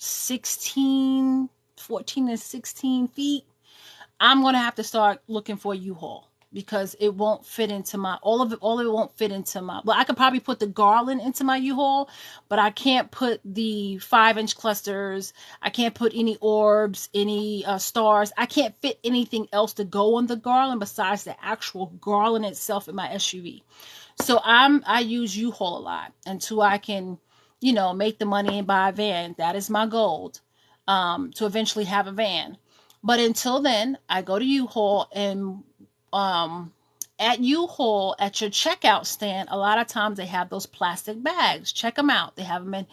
14 and 16 feet, I'm going to have to start looking for a U-Haul because it won't fit into all of it won't fit into well, I could probably put the garland into my U-Haul, but I can't put the 5-inch clusters. I can't put any orbs, any stars. I can't fit anything else to go on the garland besides the actual garland itself in my SUV. So I use U-Haul a lot until I can, make the money and buy a van. That is my goal, to eventually have a van. But until then, I go to U-Haul, and at U-Haul, at your checkout stand, a lot of times they have those plastic bags. Check them out. They have them in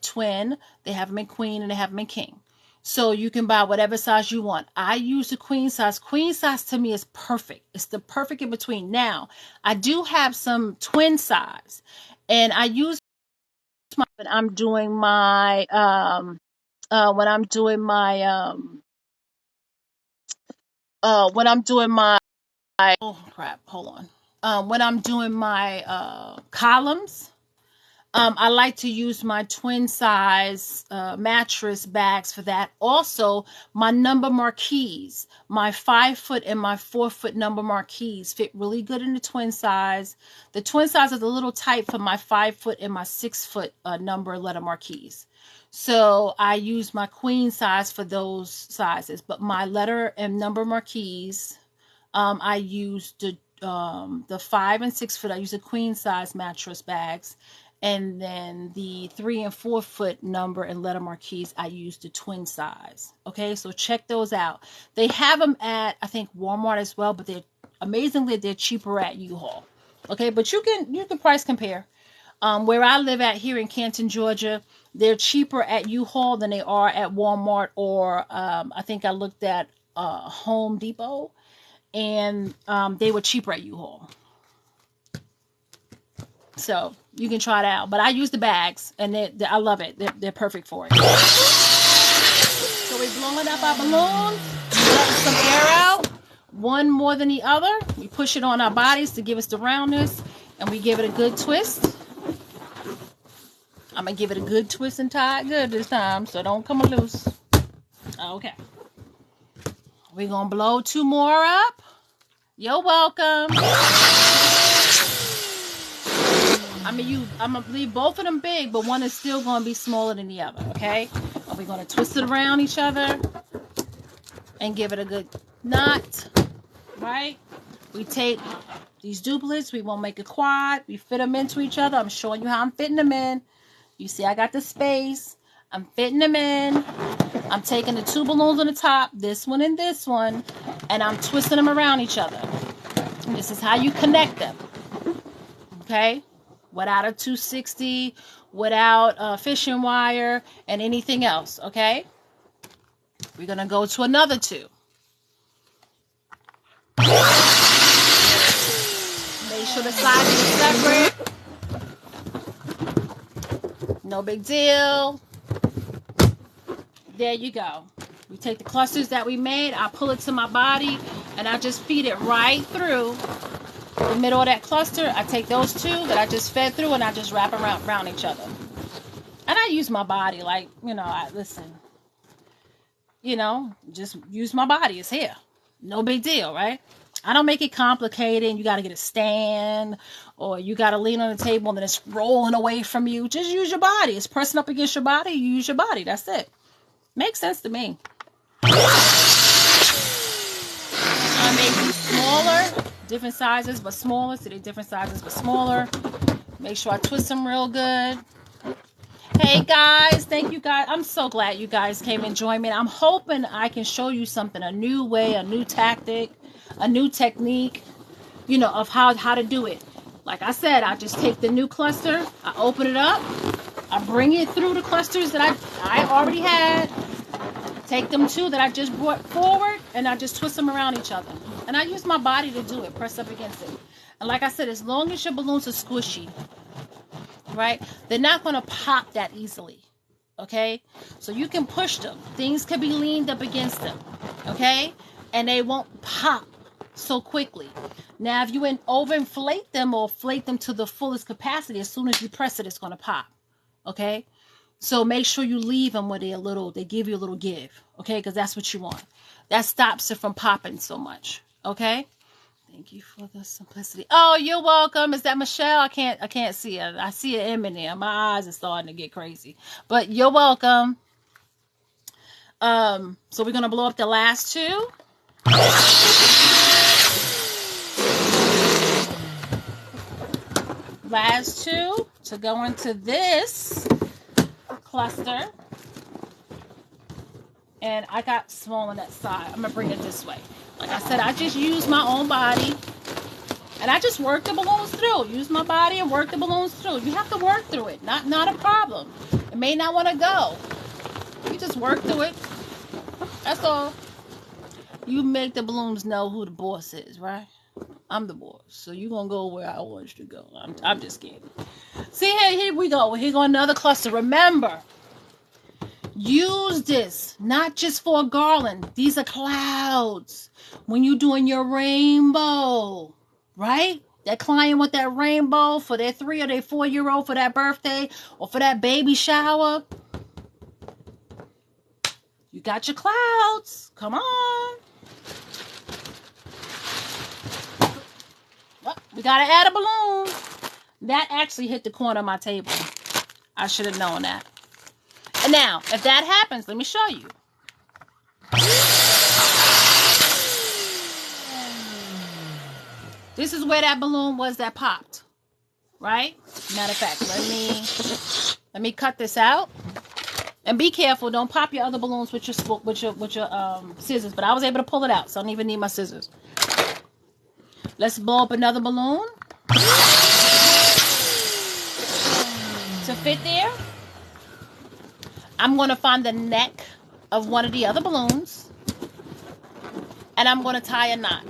twin, they have them in queen, and they have them in king. So you can buy whatever size you want. I use the queen size. Queen size to me is perfect. It's the perfect in between. Now, I do have some twin size, and I use when I'm doing my oh crap, hold on. When I'm doing my columns, I like to use my twin size mattress bags for that. Also, my number marquees, my 5-foot and my 4-foot number marquees fit really good in the twin size. The twin size is a little tight for my 5-foot and my 6-foot number letter marquees. So I use my queen size for those sizes, but my letter and number marquees, I use the 5 and 6 foot. I use the queen size mattress bags, and then the 3 and 4 foot number and letter marquees, I use the twin size. Okay, so check those out. They have them at, I think, Walmart as well, but they're cheaper at U-Haul. Okay, but you can price compare. Where I live at here in Canton, Georgia, they're cheaper at U-Haul than they are at Walmart, or I think I looked at Home Depot, and they were cheaper at U-Haul. So you can try it out. But I use the bags, and I love it. They're perfect for it. So we're blowing up our balloons, letting some air out, one more than the other. We push it on our bodies to give us the roundness, and we give it a good twist. I'm going to give it a good twist and tie it good this time, so don't come loose. Okay. We're going to blow 2 more up. You're welcome. I'm going to leave both of them big, but one is still going to be smaller than the other, okay? And we're going to twist it around each other and give it a good knot, right? We take these duplets. We won't make a quad. We fit them into each other. I'm showing you how I'm fitting them in. You see I got the space. I'm fitting them in. I'm taking the 2 balloons on the top, this one and this one, and I'm twisting them around each other. And this is how you connect them, okay? Without a 260, without fishing wire, and anything else, okay? We're going to go to another 2. Make sure the sizes are separate. No big deal. There you go. We take the clusters that we made, I pull it to my body, and I just feed it right through the middle of that cluster. I take those 2 that I just fed through, and I just wrap around each other. And I use my body, like, you know, just use my body. It's here. No big deal, right? I don't make it complicated and you got to get a stand or you got to lean on the table and then it's rolling away from you. Just use your body. It's pressing up against your body. You use your body. That's it. Makes sense to me. I make them smaller, different sizes, but smaller. So they're different sizes, but smaller. Make sure I twist them real good. Hey guys, thank you guys. I'm so glad you guys came and joined me. I'm hoping I can show you something, a new way, a new tactic, a new technique, you know, of how to do it. Like I said, I just take the new cluster, I open it up, I bring it through the clusters that I already had, take them 2 that I just brought forward, and I just twist them around each other. And I use my body to do it, press up against it. And like I said, as long as your balloons are squishy, right, they're not going to pop that easily, okay? So you can push them. Things can be leaned up against them, okay? And they won't pop so quickly. Now, if you overinflate them or inflate them to the fullest capacity, as soon as you press it, it's going to pop, okay? So make sure you leave them where they give you a little give, okay? Because that's what you want. That stops it from popping so much, okay? Thank you for the simplicity. Oh, you're welcome. Is that Michelle? I can't see it. I see an M in there. My eyes are starting to get crazy. But you're welcome. So we're gonna blow up the last 2. Last 2 to go into this cluster. And I got small on that side. I'm gonna bring it this way. Like I said, I just use my own body and I just work the balloons through. Use my body and work the balloons through. You have to work through it. Not a problem. It may not want to go. You just work through it. That's all. You make the balloons know who the boss is, right? I'm the boss. So you're going to go where I want you to go. I'm just kidding. See, here we go. Here go another cluster. Remember, use this not just for a garland. These are clouds. When you're doing your rainbow, right? That client with that rainbow for their 3 or their 4-year-old for that birthday or for that baby shower. You got your clouds. Come on. Oh, we got to add a balloon. That actually hit the corner of my table. I should have known that. And now, if that happens, let me show you. This is where that balloon was that popped, right? Matter of fact, let me cut this out. And be careful, don't pop your other balloons with your scissors. But I was able to pull it out, so I don't even need my scissors. Let's blow up another balloon to fit there. I'm going to find the neck of one of the other balloons. and I'm going to tie a knot.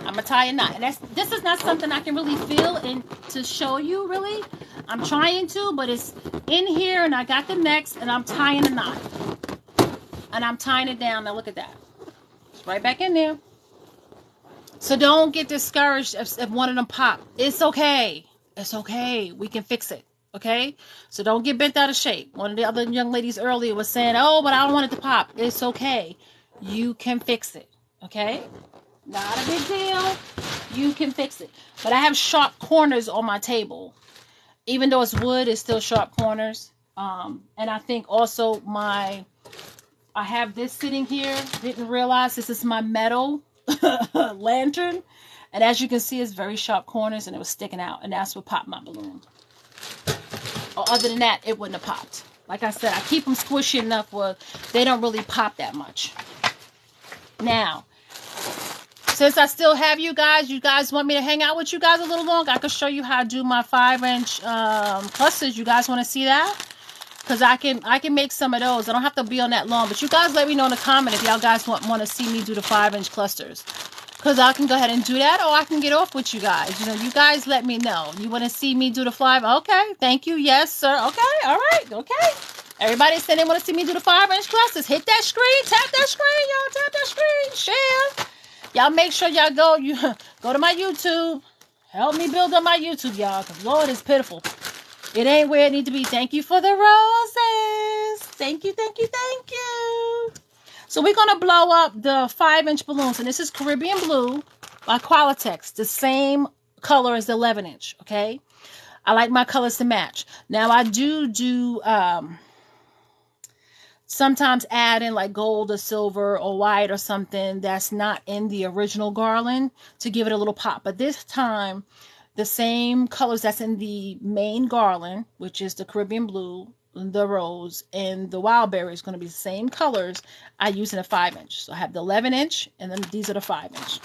I'm going to tie a knot. And this is not something I can really feel and to show you, really. I'm trying to, but it's in here, and I got the next, and I'm tying a knot. And I'm tying it down. Now, look at that. It's right back in there. So don't get discouraged if one of them pop. It's okay. It's okay. We can fix it. Okay? So don't get bent out of shape. One of the other young ladies earlier was saying, oh, but I don't want it to pop. It's okay. You can fix it. Okay? Not a big deal. You can fix it. But I have sharp corners on my table. Even though it's wood, it's still sharp corners. And I think also I have this sitting here. Didn't realize this is my metal lantern. And as you can see, it's very sharp corners, and it was sticking out. And that's what popped my balloon. Or other than that, it wouldn't have popped. Like I said, I keep them squishy enough where they don't really pop that much. Now, since I still have you guys want me to hang out with you guys a little longer, I can show you how to do my 5-inch clusters. You guys want to see that? Because I can make some of those. I don't have to be on that long. But you guys let me know in the comment if y'all guys want to see me do the 5-inch clusters. Because I can go ahead and do that, or I can get off with you guys. You know, you guys let me know. You want to see me do the 5? Okay, thank you. Yes, sir. Okay, all right, okay. Everybody said they want to see me do the 5-inch clusters. Hit that screen, tap that screen, y'all. Tap that screen, share. Y'all make sure y'all go to my YouTube. Help me build up my YouTube, y'all, because Lord is pitiful. It ain't where it need to be. Thank you for the roses. Thank you, thank you, thank you. So we're going to blow up the 5-inch balloons. And this is Caribbean Blue by Qualitex. The same color as the 11-inch, okay? I like my colors to match. Now, I do sometimes add in like gold or silver or white or something that's not in the original garland to give it a little pop. But this time, the same colors that's in the main garland, which is the Caribbean Blue, the rose, and the wild berry is going to be the same colors I use in a 5-inch. So I have the 11-inch, and then these are the 5-inch.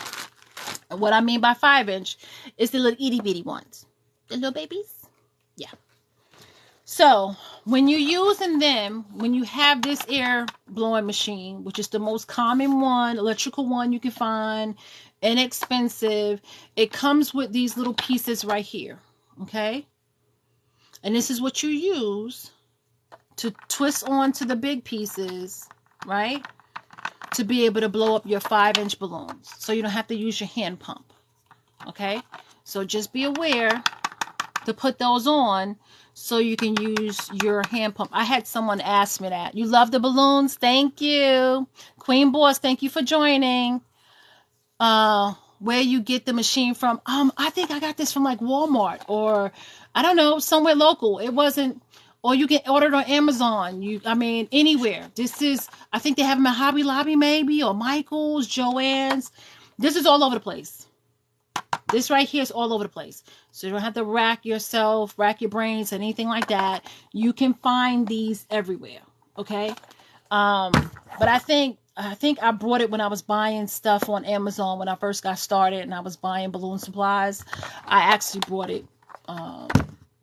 And what I mean by 5-inch is the little itty bitty ones. The little babies. Yeah. So when you're using them, when you have this air blowing machine, which is the most common one, electrical one you can find, inexpensive, it comes with these little pieces right here. Okay. And this is what you use to twist onto the big pieces, right? To be able to blow up your 5-inch balloons. So you don't have to use your hand pump. Okay? So just be aware to put those on so you can use your hand pump. I had someone ask me that. You love the balloons? Thank you. Queen Boss, thank you for joining. Where you get the machine from? I think I got this from like Walmart or I don't know, somewhere local. It wasn't. Or you can order it on Amazon. Anywhere. This is, I think they have them at Hobby Lobby maybe, or Michael's, Joann's. This is all over the place. This right here is all over the place. So you don't have to rack your brains, anything like that. You can find these everywhere. Okay? But I think I brought it when I was buying stuff on Amazon when I first got started and I was buying balloon supplies. I actually brought it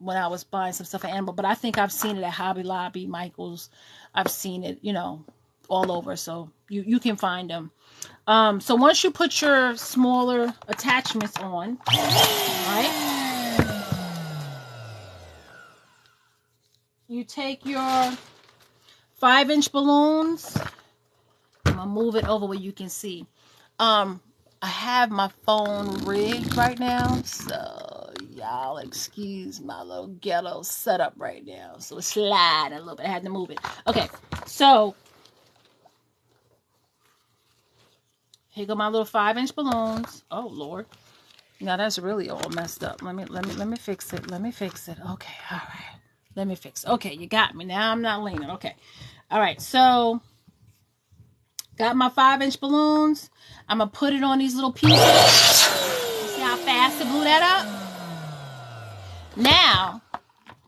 when I was buying some stuff at Animal, but I think I've seen it at Hobby Lobby, Michael's. I've seen it, all over. So you can find them. So once you put your smaller attachments on, right? You take your 5-inch balloons. I'm gonna move it over where you can see. I have my phone rigged right now, so y'all excuse my little ghetto setup right now. So it's sliding a little bit. I had to move it. Okay, so here go my little 5-inch balloons. Oh Lord, now that's really all messed up. Let me fix it. Let me fix it. Okay, all right. Let me fix it. Okay, you got me. Now I'm not leaning. Okay, all right. So got my 5-inch balloons. I'm going to put it on these little pieces. You see how fast I blew that up? Now,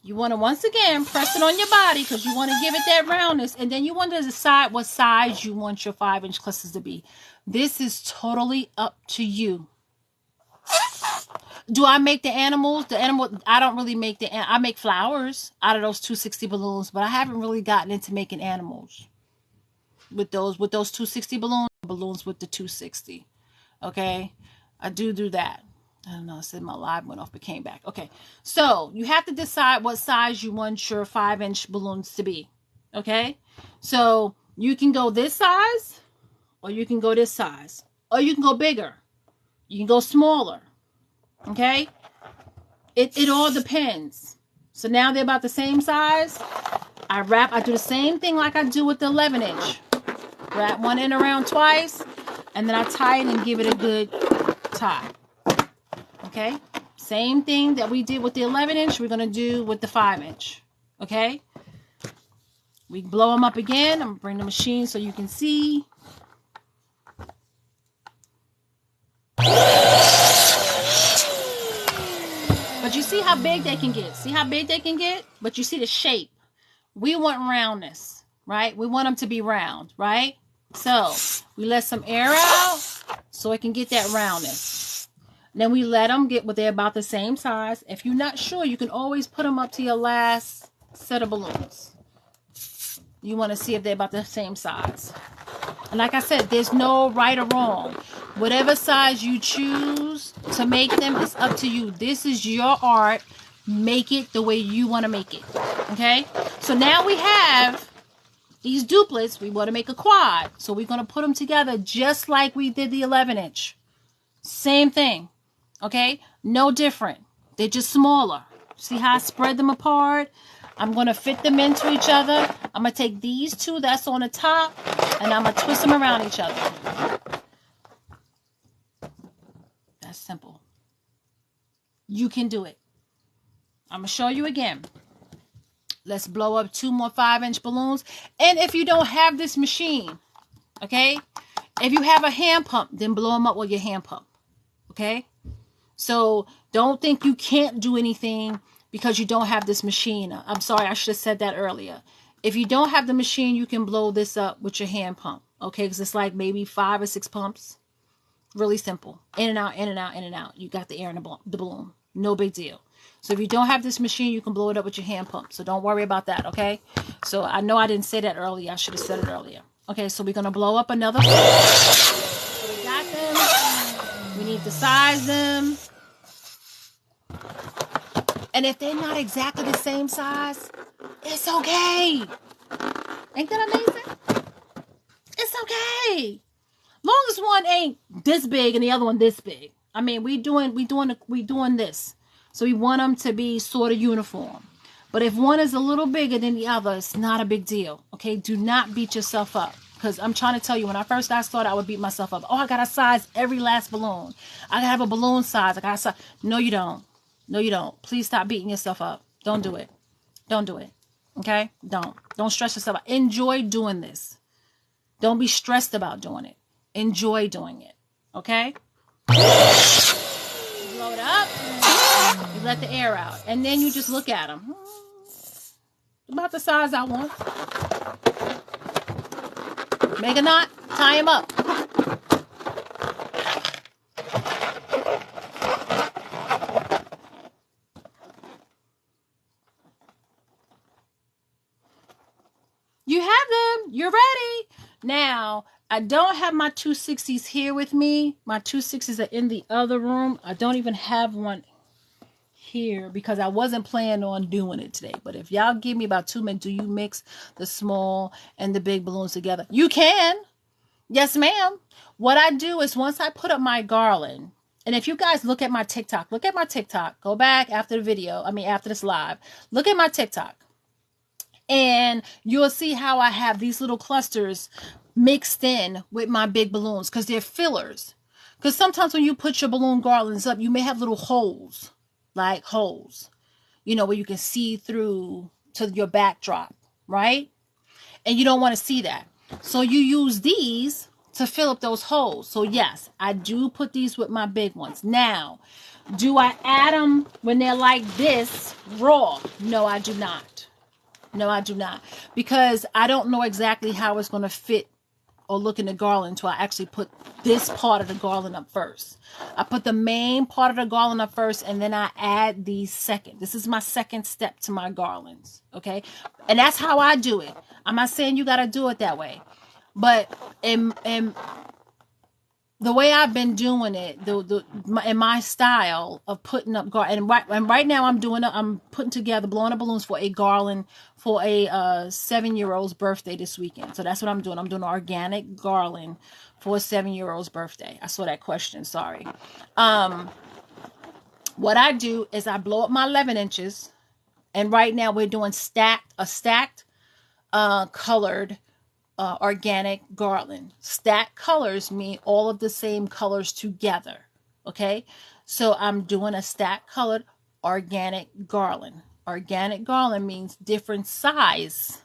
you want to once again press it on your body because you want to give it that roundness. And then you want to decide what size you want your 5-inch clusters to be. This is totally up to you. Do I make the animals? I don't really make I make flowers out of those 260 balloons, but I haven't really gotten into making animals. with those 260 balloons with the 260. Okay, I do that. I don't know, I said my live went off but came back. Okay, so you have to decide what size you want your 5-inch balloons to be. Okay, so you can go this size, or you can go this size, or you can go bigger, you can go smaller. Okay, it all depends. So now they're about the same size. I do the same thing like I do with the 11-inch. Wrap one end around twice, and then I tie it and give it a good tie. Okay, same thing that we did with the 11-inch, we're going to do with the 5-inch. Okay, we blow them up again. I'm going to bring the machine so you can see. But you see how big they can get. See how big they can get? But you see the shape. We want roundness, right? We want them to be round, right? So we let some air out so it can get that roundness. Then we let them get what they're about the same size. If you're not sure, you can always put them up to your last set of balloons. You want to see if they're about the same size. And like I said, there's no right or wrong. Whatever size you choose to make them, it's up to you. This is your art. Make it the way you want to make it. Okay? So now we have these duplets. We want to make a quad. So we're going to put them together just like we did the 11-inch. Same thing. Okay? No different. They're just smaller. See how I spread them apart? I'm going to fit them into each other. I'm going to take these two that's on the top, and I'm going to twist them around each other. That's simple. You can do it. I'm going to show you again. Let's blow up 2 more 5-inch balloons. And if you don't have this machine, okay, if you have a hand pump, then blow them up with your hand pump. Okay? So don't think you can't do anything because you don't have this machine. I'm sorry, I should have said that earlier. If you don't have the machine, you can blow this up with your hand pump. Okay, because it's like maybe 5 or 6 pumps. Really simple. In and out, in and out, in and out. You got the air in the balloon. No big deal. So if you don't have this machine, you can blow it up with your hand pump. So don't worry about that, okay? So I know I didn't say that earlier. I should have said it earlier. Okay, so we're going to blow up another. So we got them. We need to size them. And if they're not exactly the same size, it's okay. Ain't that amazing? It's okay. Long as one ain't this big and the other one this big. I mean, we doing this. So we want them to be sort of uniform. But if one is a little bigger than the other, it's not a big deal. Okay? Do not beat yourself up. Because I'm trying to tell you, when I first got started, I would beat myself up. Oh, I got to size every last balloon. I got to have a balloon size. I got to size. No, you don't. No, you don't. Please stop beating yourself up. Don't do it. Don't do it. Okay? Don't. Don't stress yourself out. Enjoy doing this. Don't be stressed about doing it. Enjoy doing it. Okay? Blow it up. You let the air out. And then you just look at them. About the size I want. Make a knot. Tie them up. You have them. You're ready. Now, I don't have my 260s here with me. My 260s are in the other room. I don't even have one here because I wasn't planning on doing it today. But if y'all give me about 2 minutes, do you mix the small and the big balloons together? You can. Yes, ma'am. What I do is once I put up my garland, and if you guys look at my TikTok, go back after the video, after this live, look at my TikTok. And you'll see how I have these little clusters mixed in with my big balloons because they're fillers. Because sometimes when you put your balloon garlands up, you may have little holes, like holes, where you can see through to your backdrop, right? And you don't want to see that. So you use these to fill up those holes. So yes, I do put these with my big ones. Now, do I add them when they're like this, raw? No, I do not. No, I do not. Because I don't know exactly how it's going to fit or look in the garland until I actually put this part of the garland up first. I put the main part of the garland up first, and then I add these second. This is my second step to my garlands, okay? And that's how I do it. I'm not saying you got to do it that way. But in the way I've been doing it, in my style of putting up and right now I'm putting together, blowing up balloons for a garland for a 7-year-old's birthday this weekend. So that's what I'm doing. I'm doing an organic garland for a 7-year-old's birthday. I saw that question. Sorry. What I do is I blow up my 11 inches, and right now we're doing stacked colored organic garland. Stacked colors mean all of the same colors together. Okay, so I'm doing a stacked colored organic garland. Organic garland means different size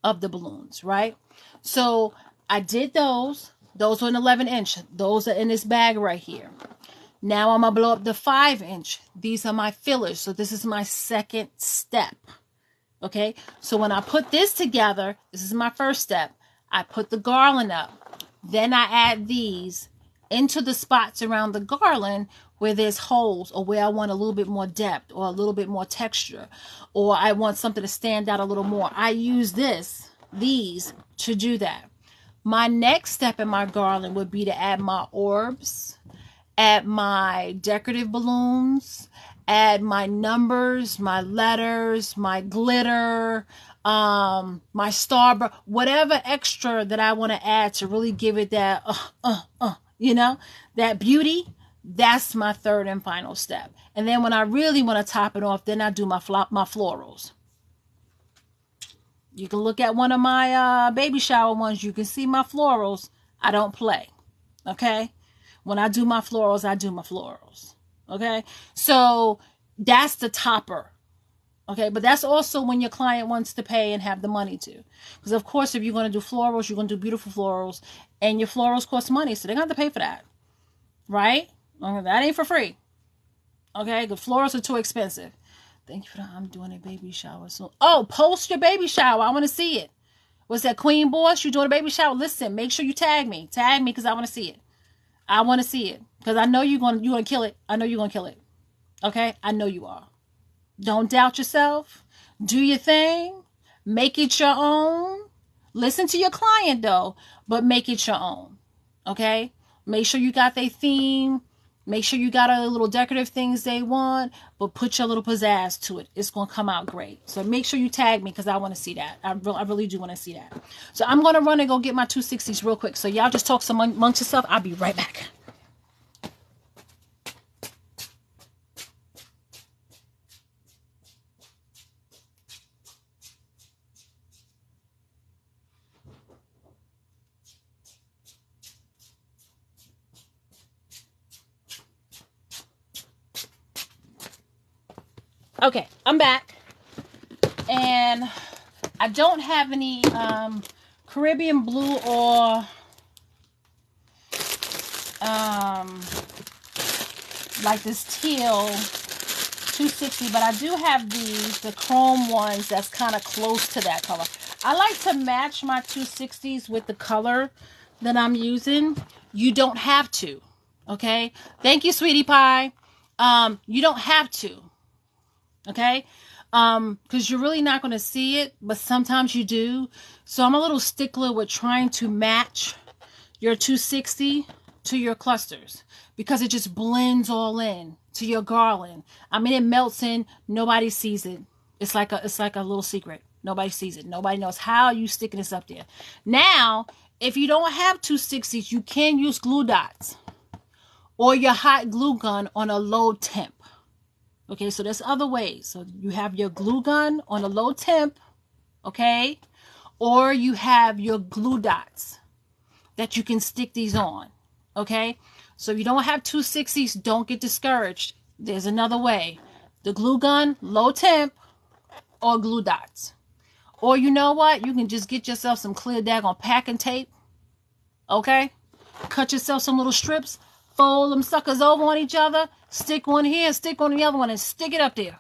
of the balloons, right? So I did those. Those are an 11 inch. Those are in this bag right here. Now I'm gonna blow up the 5-inch. These are my fillers. So this is my second step. Okay, so when I put this together, this is my first step. I put the garland up. Then I add these into the spots around the garland where there's holes, or where I want a little bit more depth or a little bit more texture, or I want something to stand out a little more. I use these to do that. My next step in my garland would be to add my orbs, add my decorative balloons, add my numbers, my letters, my glitter, my star, whatever extra that I want to add to really give it that, that beauty. That's my third and final step. And then when I really want to top it off, then I do my florals. You can look at one of my baby shower ones. You can see my florals. I don't play. Okay. When I do my florals, I do my florals. Okay. So that's the topper. Okay. But that's also when your client wants to pay and have the money to. Because of course, if you're going to do florals, you're going to do beautiful florals, and your florals cost money. So they're going to have to pay for that. Right? That ain't for free. Okay. The florals are too expensive. Thank you for that. I'm doing a baby shower soon. Oh, post your baby shower. I want to see it. What's that, Queen Boss? You doing a baby shower? Listen, make sure you tag me. Tag me because I want to see it. I want to see it because I know you're going to kill it. I know you're going to kill it. Okay? I know you are. Don't doubt yourself. Do your thing. Make it your own. Listen to your client though, but make it your own. Okay? Make sure you got their theme. Make sure you got a little decorative things they want, but put your little pizzazz to it. It's going to come out great. So make sure you tag me because I want to see that. I really do want to see that. So I'm going to run and go get my 260s real quick. So y'all just talk some amongst yourself. I'll be right back. Okay, I'm back. And I don't have any Caribbean blue or like this teal 260, but I do have the chrome ones that's kind of close to that color. I like to match my 260s with the color that I'm using. You don't have to. Okay? Thank you, sweetie pie. You don't have to. Okay? Because you're really not going to see it, but sometimes you do. So I'm a little stickler with trying to match your 260 to your clusters because it just blends all in to your garland. I mean, it melts in. Nobody sees it. It's like a little secret. Nobody sees it. Nobody knows how you sticking this up there. Now, if you don't have 260s, you can use glue dots or your hot glue gun on a low temp. Okay, so there's other ways. So you have your glue gun on a low temp, okay? Or you have your glue dots that you can stick these on, okay? So if you don't have 260s, don't get discouraged. There's another way. The glue gun, low temp, or glue dots. Or you know what? You can just get yourself some clear daggone packing tape, okay? Cut yourself some little strips, fold them suckers over on each other, stick one here, stick on the other one, and stick it up there.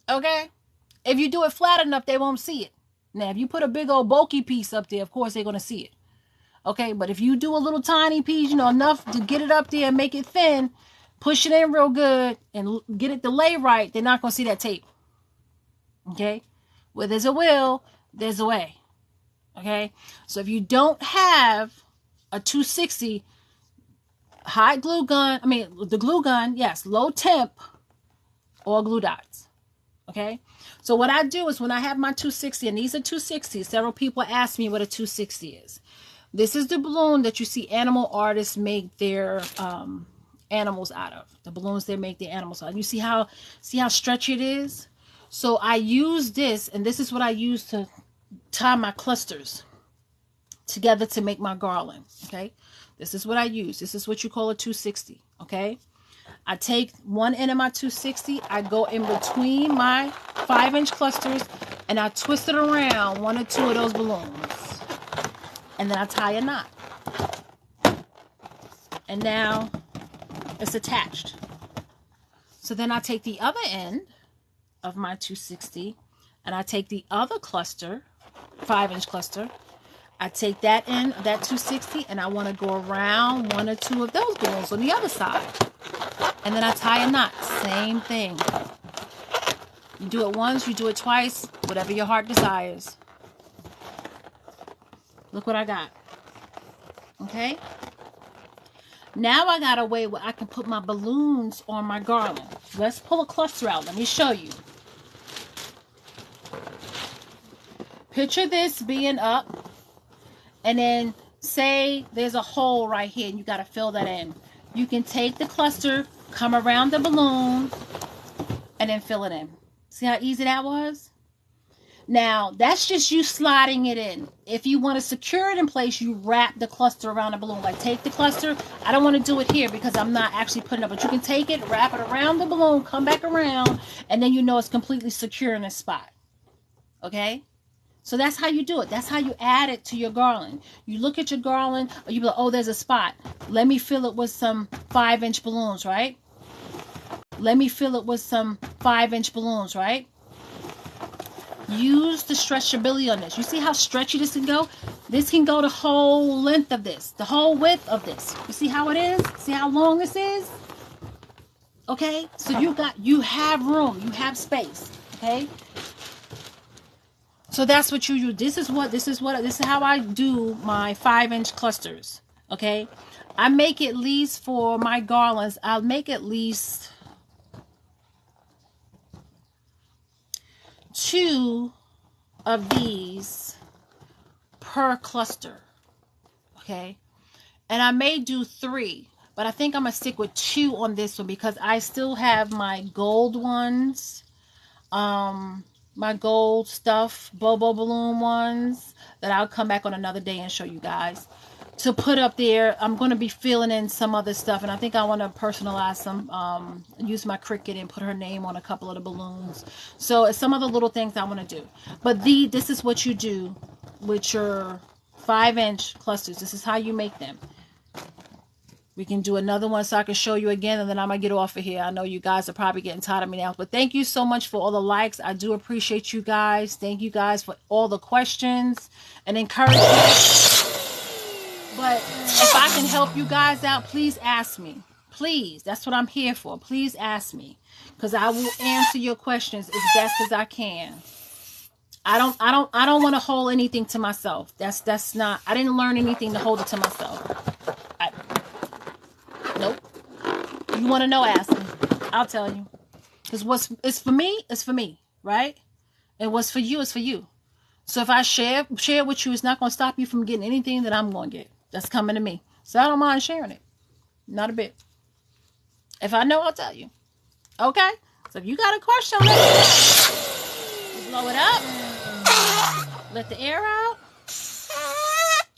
Okay? If you do it flat enough, they won't see it. Now, if you put a big old bulky piece up there, of course they're going to see it. Okay? But if you do a little tiny piece, enough to get it up there and make it thin, push it in real good, and get it to lay right, they're not going to see that tape. Okay? Where there's a will, there's a way. Okay, so if you don't have a 260 hot glue gun, the glue gun, yes, low temp or glue dots. Okay, so what I do is when I have my 260, and these are 260s, several people ask me what a 260 is. This is the balloon that you see animal artists make their animals out of. The balloons they make the animals out of. You see how stretchy it is? So I use this, and this is what I use to tie my clusters together to make my garland. Okay, this is what I use. This is what you call a 260. Okay, I take one end of my 260, I go in between my 5-inch clusters, and I twist it around one or two of those balloons, and then I tie a knot, and now it's attached. So then I take the other end of my 260, and I take the other cluster, 5-inch cluster, I take that end of that 260, and I want to go around one or two of those balloons on the other side. And then I tie a knot. Same thing. You do it once, you do it twice, whatever your heart desires. Look what I got. Okay? Now I got a way where I can put my balloons on my garland. Let's pull a cluster out. Let me show you. Picture this being up, and then say there's a hole right here and you got to fill that in. You can take the cluster, come around the balloon, and then fill it in. See how easy that was? Now, that's just you sliding it in. If you want to secure it in place, you wrap the cluster around the balloon. Like, take the cluster. I don't want to do it here because I'm not actually putting it up. But you can take it, wrap it around the balloon, come back around, and then you know it's completely secure in this spot. Okay? So that's how you do it. That's how you add it to your garland. You look at your garland, or you be like, oh, there's a spot. Let me fill it with some 5-inch balloons, right? Let me fill it with some 5-inch balloons, right? Use the stretchability on this. You see how stretchy this can go? This can go the whole length of this, the whole width of this. You see how it is? See how long this is? Okay? So you have room, you have space, okay? So that's what you do. This is how I do my 5-inch clusters. Okay. I make at least for my garlands, I'll make at least 2 of these per cluster. Okay. And I may do 3, but I think I'm going to stick with 2 on this one because I still have my gold ones. My gold stuff Bobo balloon ones that I'll come back on another day and show you guys to put up there. I'm going to be filling in some other stuff, and I think I want to personalize some, use my Cricut and put her name on a couple of the balloons. So it's some of the little things I want to do. But this is what you do with your 5-inch clusters. This is how you make them. We can do another one so I can show you again, and then I'm going to get off of here. I know you guys are probably getting tired of me now, but thank you so much for all the likes. I do appreciate you guys. Thank you guys for all the questions and encouragement. But if I can help you guys out, please ask me. Please. That's what I'm here for. Please ask me, because I will answer your questions as best as I can. I don't want to hold anything to myself. That's not, I didn't learn anything to hold it to myself. Nope. You want to know, ask me. I'll tell you. Because it's for me, it's for me, right? And what's for you is for you. So if I share it with you, it's not going to stop you from getting anything that I'm going to get. That's coming to me. So I don't mind sharing it. Not a bit. If I know, I'll tell you. Okay? So if you got a question, let me know. You blow it up. Let the air out.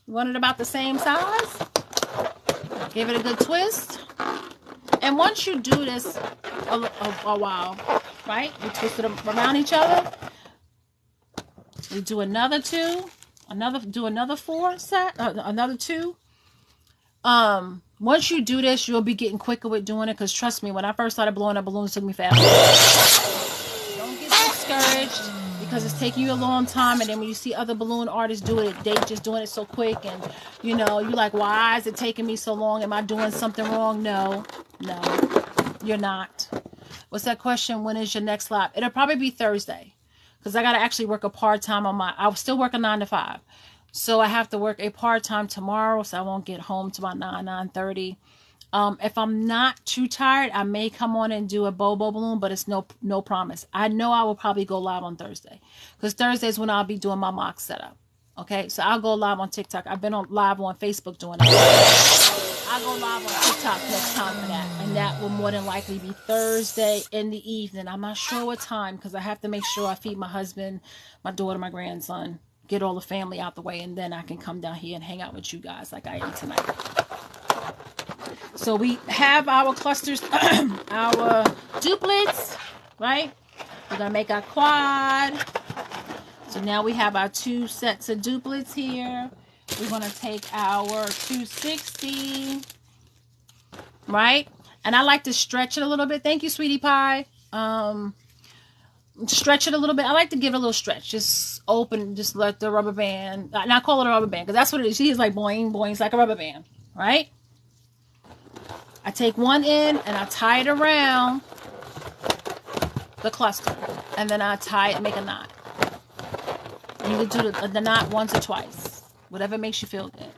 You want it about the same size? Give it a good twist. And once you do this a while, right? We twist it around each other. We do another 2. Do another 4 set. Another 2. Once you do this, you'll be getting quicker with doing it. Because trust me, when I first started blowing up balloons, it took me forever. Don't get discouraged because it's taking you a long time. And then when you see other balloon artists do it, they just doing it so quick. And, you know, you're like, why is it taking me so long? Am I doing something wrong? No, you're not. What's that question? When is your next live? It'll probably be Thursday. Because I got to actually work a part-time on I still work a 9 to 5. So I have to work a part-time tomorrow, so I won't get home to about 9:30. If I'm not too tired, I may come on and do a Bobo balloon, but it's no promise. I know I will probably go live on Thursday, because Thursday is when I'll be doing my mock setup. Okay, so I'll go live on TikTok. I've been on live on Facebook doing it. I'll go live on TikTok next time for that, and that will more than likely be Thursday in the evening. I'm not sure what time, because I have to make sure I feed my husband, my daughter, my grandson, get all the family out the way, and then I can come down here and hang out with you guys like I am tonight. So we have our clusters, our duplets, right? We're going to make our quad. So now we have our 2 sets of duplets here. We're going to take our 260, right? And I like to stretch it a little bit. Thank you, sweetie pie. Stretch it a little bit. I like to give it a little stretch. Just open, just let the rubber band, not call it a rubber band, because that's what it is. She's like boing, boing. It's like a rubber band, right? I take one end and I tie it around the cluster, and then I tie it, make a knot. You can do the knot once or twice, whatever makes you feel good.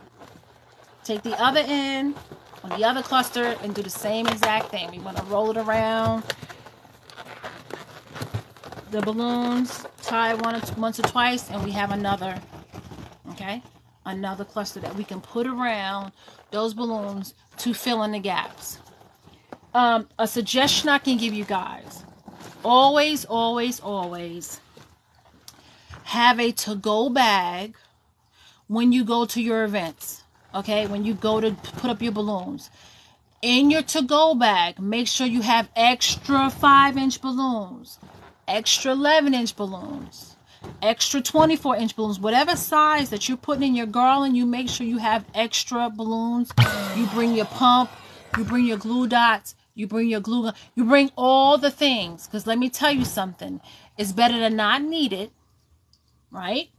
Take the other end on the other cluster and do the same exact thing. We want to roll it around the balloons, tie once or twice, and we have another, okay, another cluster that we can put around those balloons to fill in the gaps. A suggestion I can give you guys: always, always, always have a to-go bag when you go to your events. Okay, when you go to put up your balloons, in your to-go bag, make sure you have extra 5-inch balloons, extra 11-inch balloons, extra 24-inch balloons, whatever size that you're putting in your garland. You make sure you have extra balloons. You bring your pump, you bring your glue dots, you bring your glue gun, you bring all the things, because let me tell you something, it's better to not need it, right,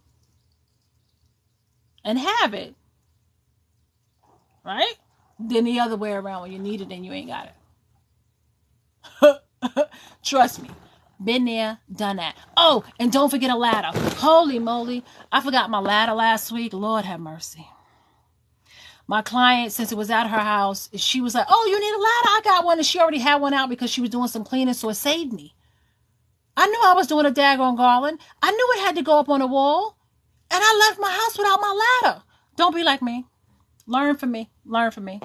and have it, right, than the other way around, when you need it and you ain't got it. Trust me. Been there, done that. Oh, and don't forget a ladder. Holy moly, I forgot my ladder last week. Lord have mercy. My client, since it was at her house, she was like, oh, you need a ladder? I got one. And she already had one out because she was doing some cleaning, so it saved me. I knew I was doing a daggone garland. I knew it had to go up on the wall. And I left my house without my ladder. Don't be like me. Learn from me. Learn from me.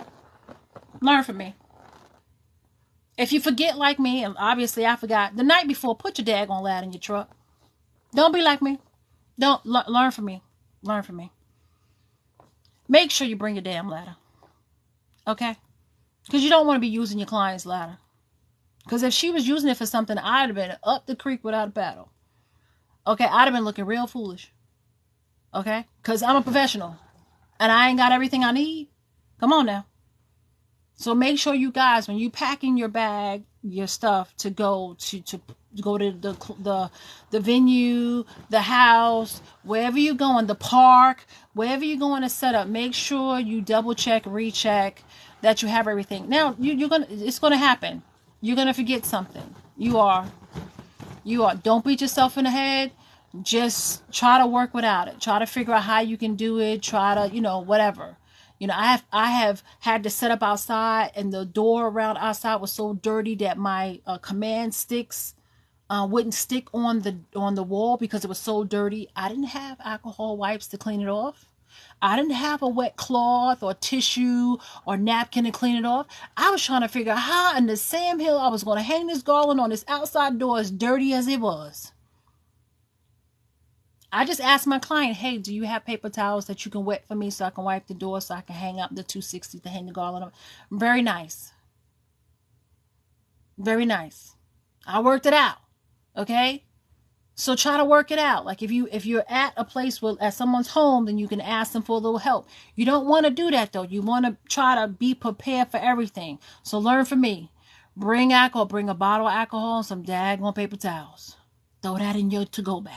Learn from me. If you forget like me, and obviously I forgot, the night before, put your daggone ladder in your truck. Don't be like me. Don't learn from me. Learn from me. Make sure you bring your damn ladder. Okay? Because you don't want to be using your client's ladder. Because if she was using it for something, I'd have been up the creek without a paddle. Okay? I'd have been looking real foolish. Okay? Because I'm a professional. And I ain't got everything I need. Come on now. So make sure you guys, when you pack in your bag, your stuff to go to go to the venue, the house, wherever you're going, the park, wherever you're going to set up, make sure you double check, recheck that you have everything. Now it's gonna happen. You're gonna forget something. You are. Don't beat yourself in the head. Just try to work without it. Try to figure out how you can do it. Try to, whatever. I have had to set up outside, and the door around outside was so dirty that my command sticks wouldn't stick on the wall because it was so dirty. I didn't have alcohol wipes to clean it off. I didn't have a wet cloth or tissue or napkin to clean it off. I was trying to figure out how in the Sam Hill I was going to hang this garland on this outside door as dirty as it was. I just asked my client, hey, do you have paper towels that you can wet for me so I can wipe the door, so I can hang up the 260 to hang the garland up? Very nice. Very nice. I worked it out. Okay? So try to work it out. Like if you're at a place at someone's home, then you can ask them for a little help. You don't want to do that though. You want to try to be prepared for everything. So learn from me. Bring alcohol, bring a bottle of alcohol and some daggone paper towels. Throw that in your to-go bag.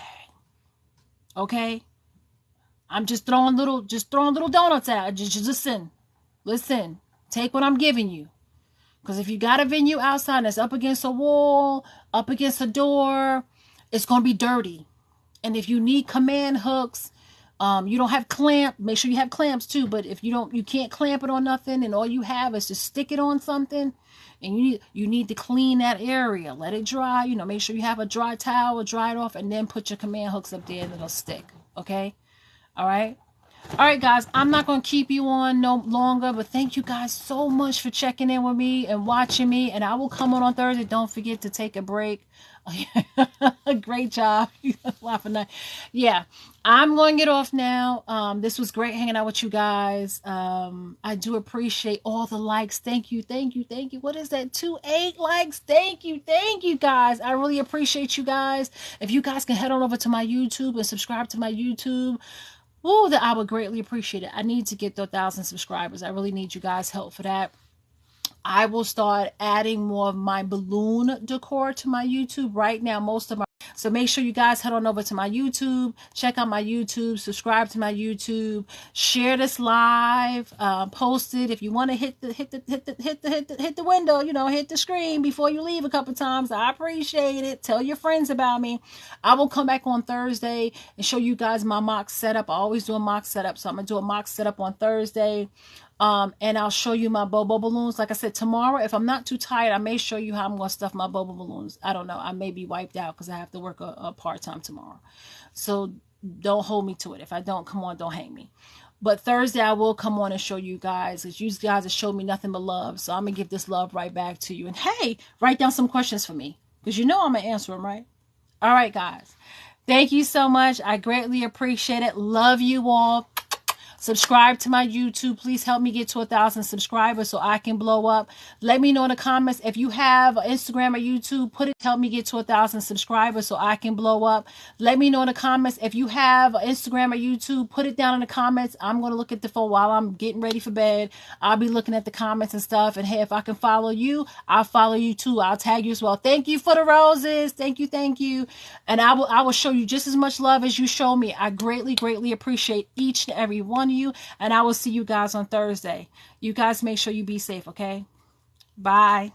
Okay? I'm just throwing little donuts out. Just listen. Take what I'm giving you. Because if you got a venue outside that's up against a wall, up against a door, it's going to be dirty. And if you need command hooks, You don't have clamp, make sure you have clamps too. But if you can't clamp it on nothing, and all you have is to stick it on something, and you need to clean that area, let it dry. Make sure you have a dry towel, dry it off, and then put your command hooks up there, and it'll stick. Okay, all right. All right, guys, I'm not going to keep you on no longer, but thank you guys so much for checking in with me and watching me. And I will come on Thursday. Don't forget to take a break. Great job. Laughing at. Yeah, I'm going to get off now. This was great hanging out with you guys. I do appreciate all the likes. Thank you, thank you, thank you. What is that? 28 likes. Thank you, guys. I really appreciate you guys. If you guys can head on over to my YouTube and subscribe to my YouTube. Oh, that I would greatly appreciate it. I need to get to 1,000 subscribers. I really need you guys' help for that. I will start adding more of my balloon decor to my YouTube right now. So make sure you guys head on over to my YouTube, check out my YouTube, subscribe to my YouTube, share this live, post it. If you want to hit the window, hit the screen before you leave a couple times. I appreciate it. Tell your friends about me. I will come back on Thursday and show you guys my mock setup. I always do a mock setup, so I'm gonna do a mock setup on Thursday. And I'll show you my Bobo balloons. Like I said, tomorrow, if I'm not too tired, I may show you how I'm going to stuff my Bobo balloons. I don't know. I may be wiped out because I have to work a part-time tomorrow. So don't hold me to it. If I don't come on, don't hang me. But Thursday, I will come on and show you guys. Because you guys have showed me nothing but love. So I'm going to give this love right back to you. And hey, write down some questions for me. Because I'm going to answer them, right? All right, guys. Thank you so much. I greatly appreciate it. Love you all. Subscribe to my YouTube. Please help me get to 1,000 subscribers so I can blow up. Let me know in the comments if you have Instagram or YouTube. Help me get to 1,000 subscribers so I can blow up. Let me know in the comments if you have Instagram or YouTube. Put it down in the comments. I'm going to look at the phone while I'm getting ready for bed. I'll be looking at the comments and stuff. And hey, if I can follow you, I'll follow you too. I'll tag you as well. Thank you for the roses. Thank you. And I will show you just as much love as you show me. I greatly appreciate each and every one of you. And I will see you guys on Thursday. You guys make sure you be safe, okay? Bye.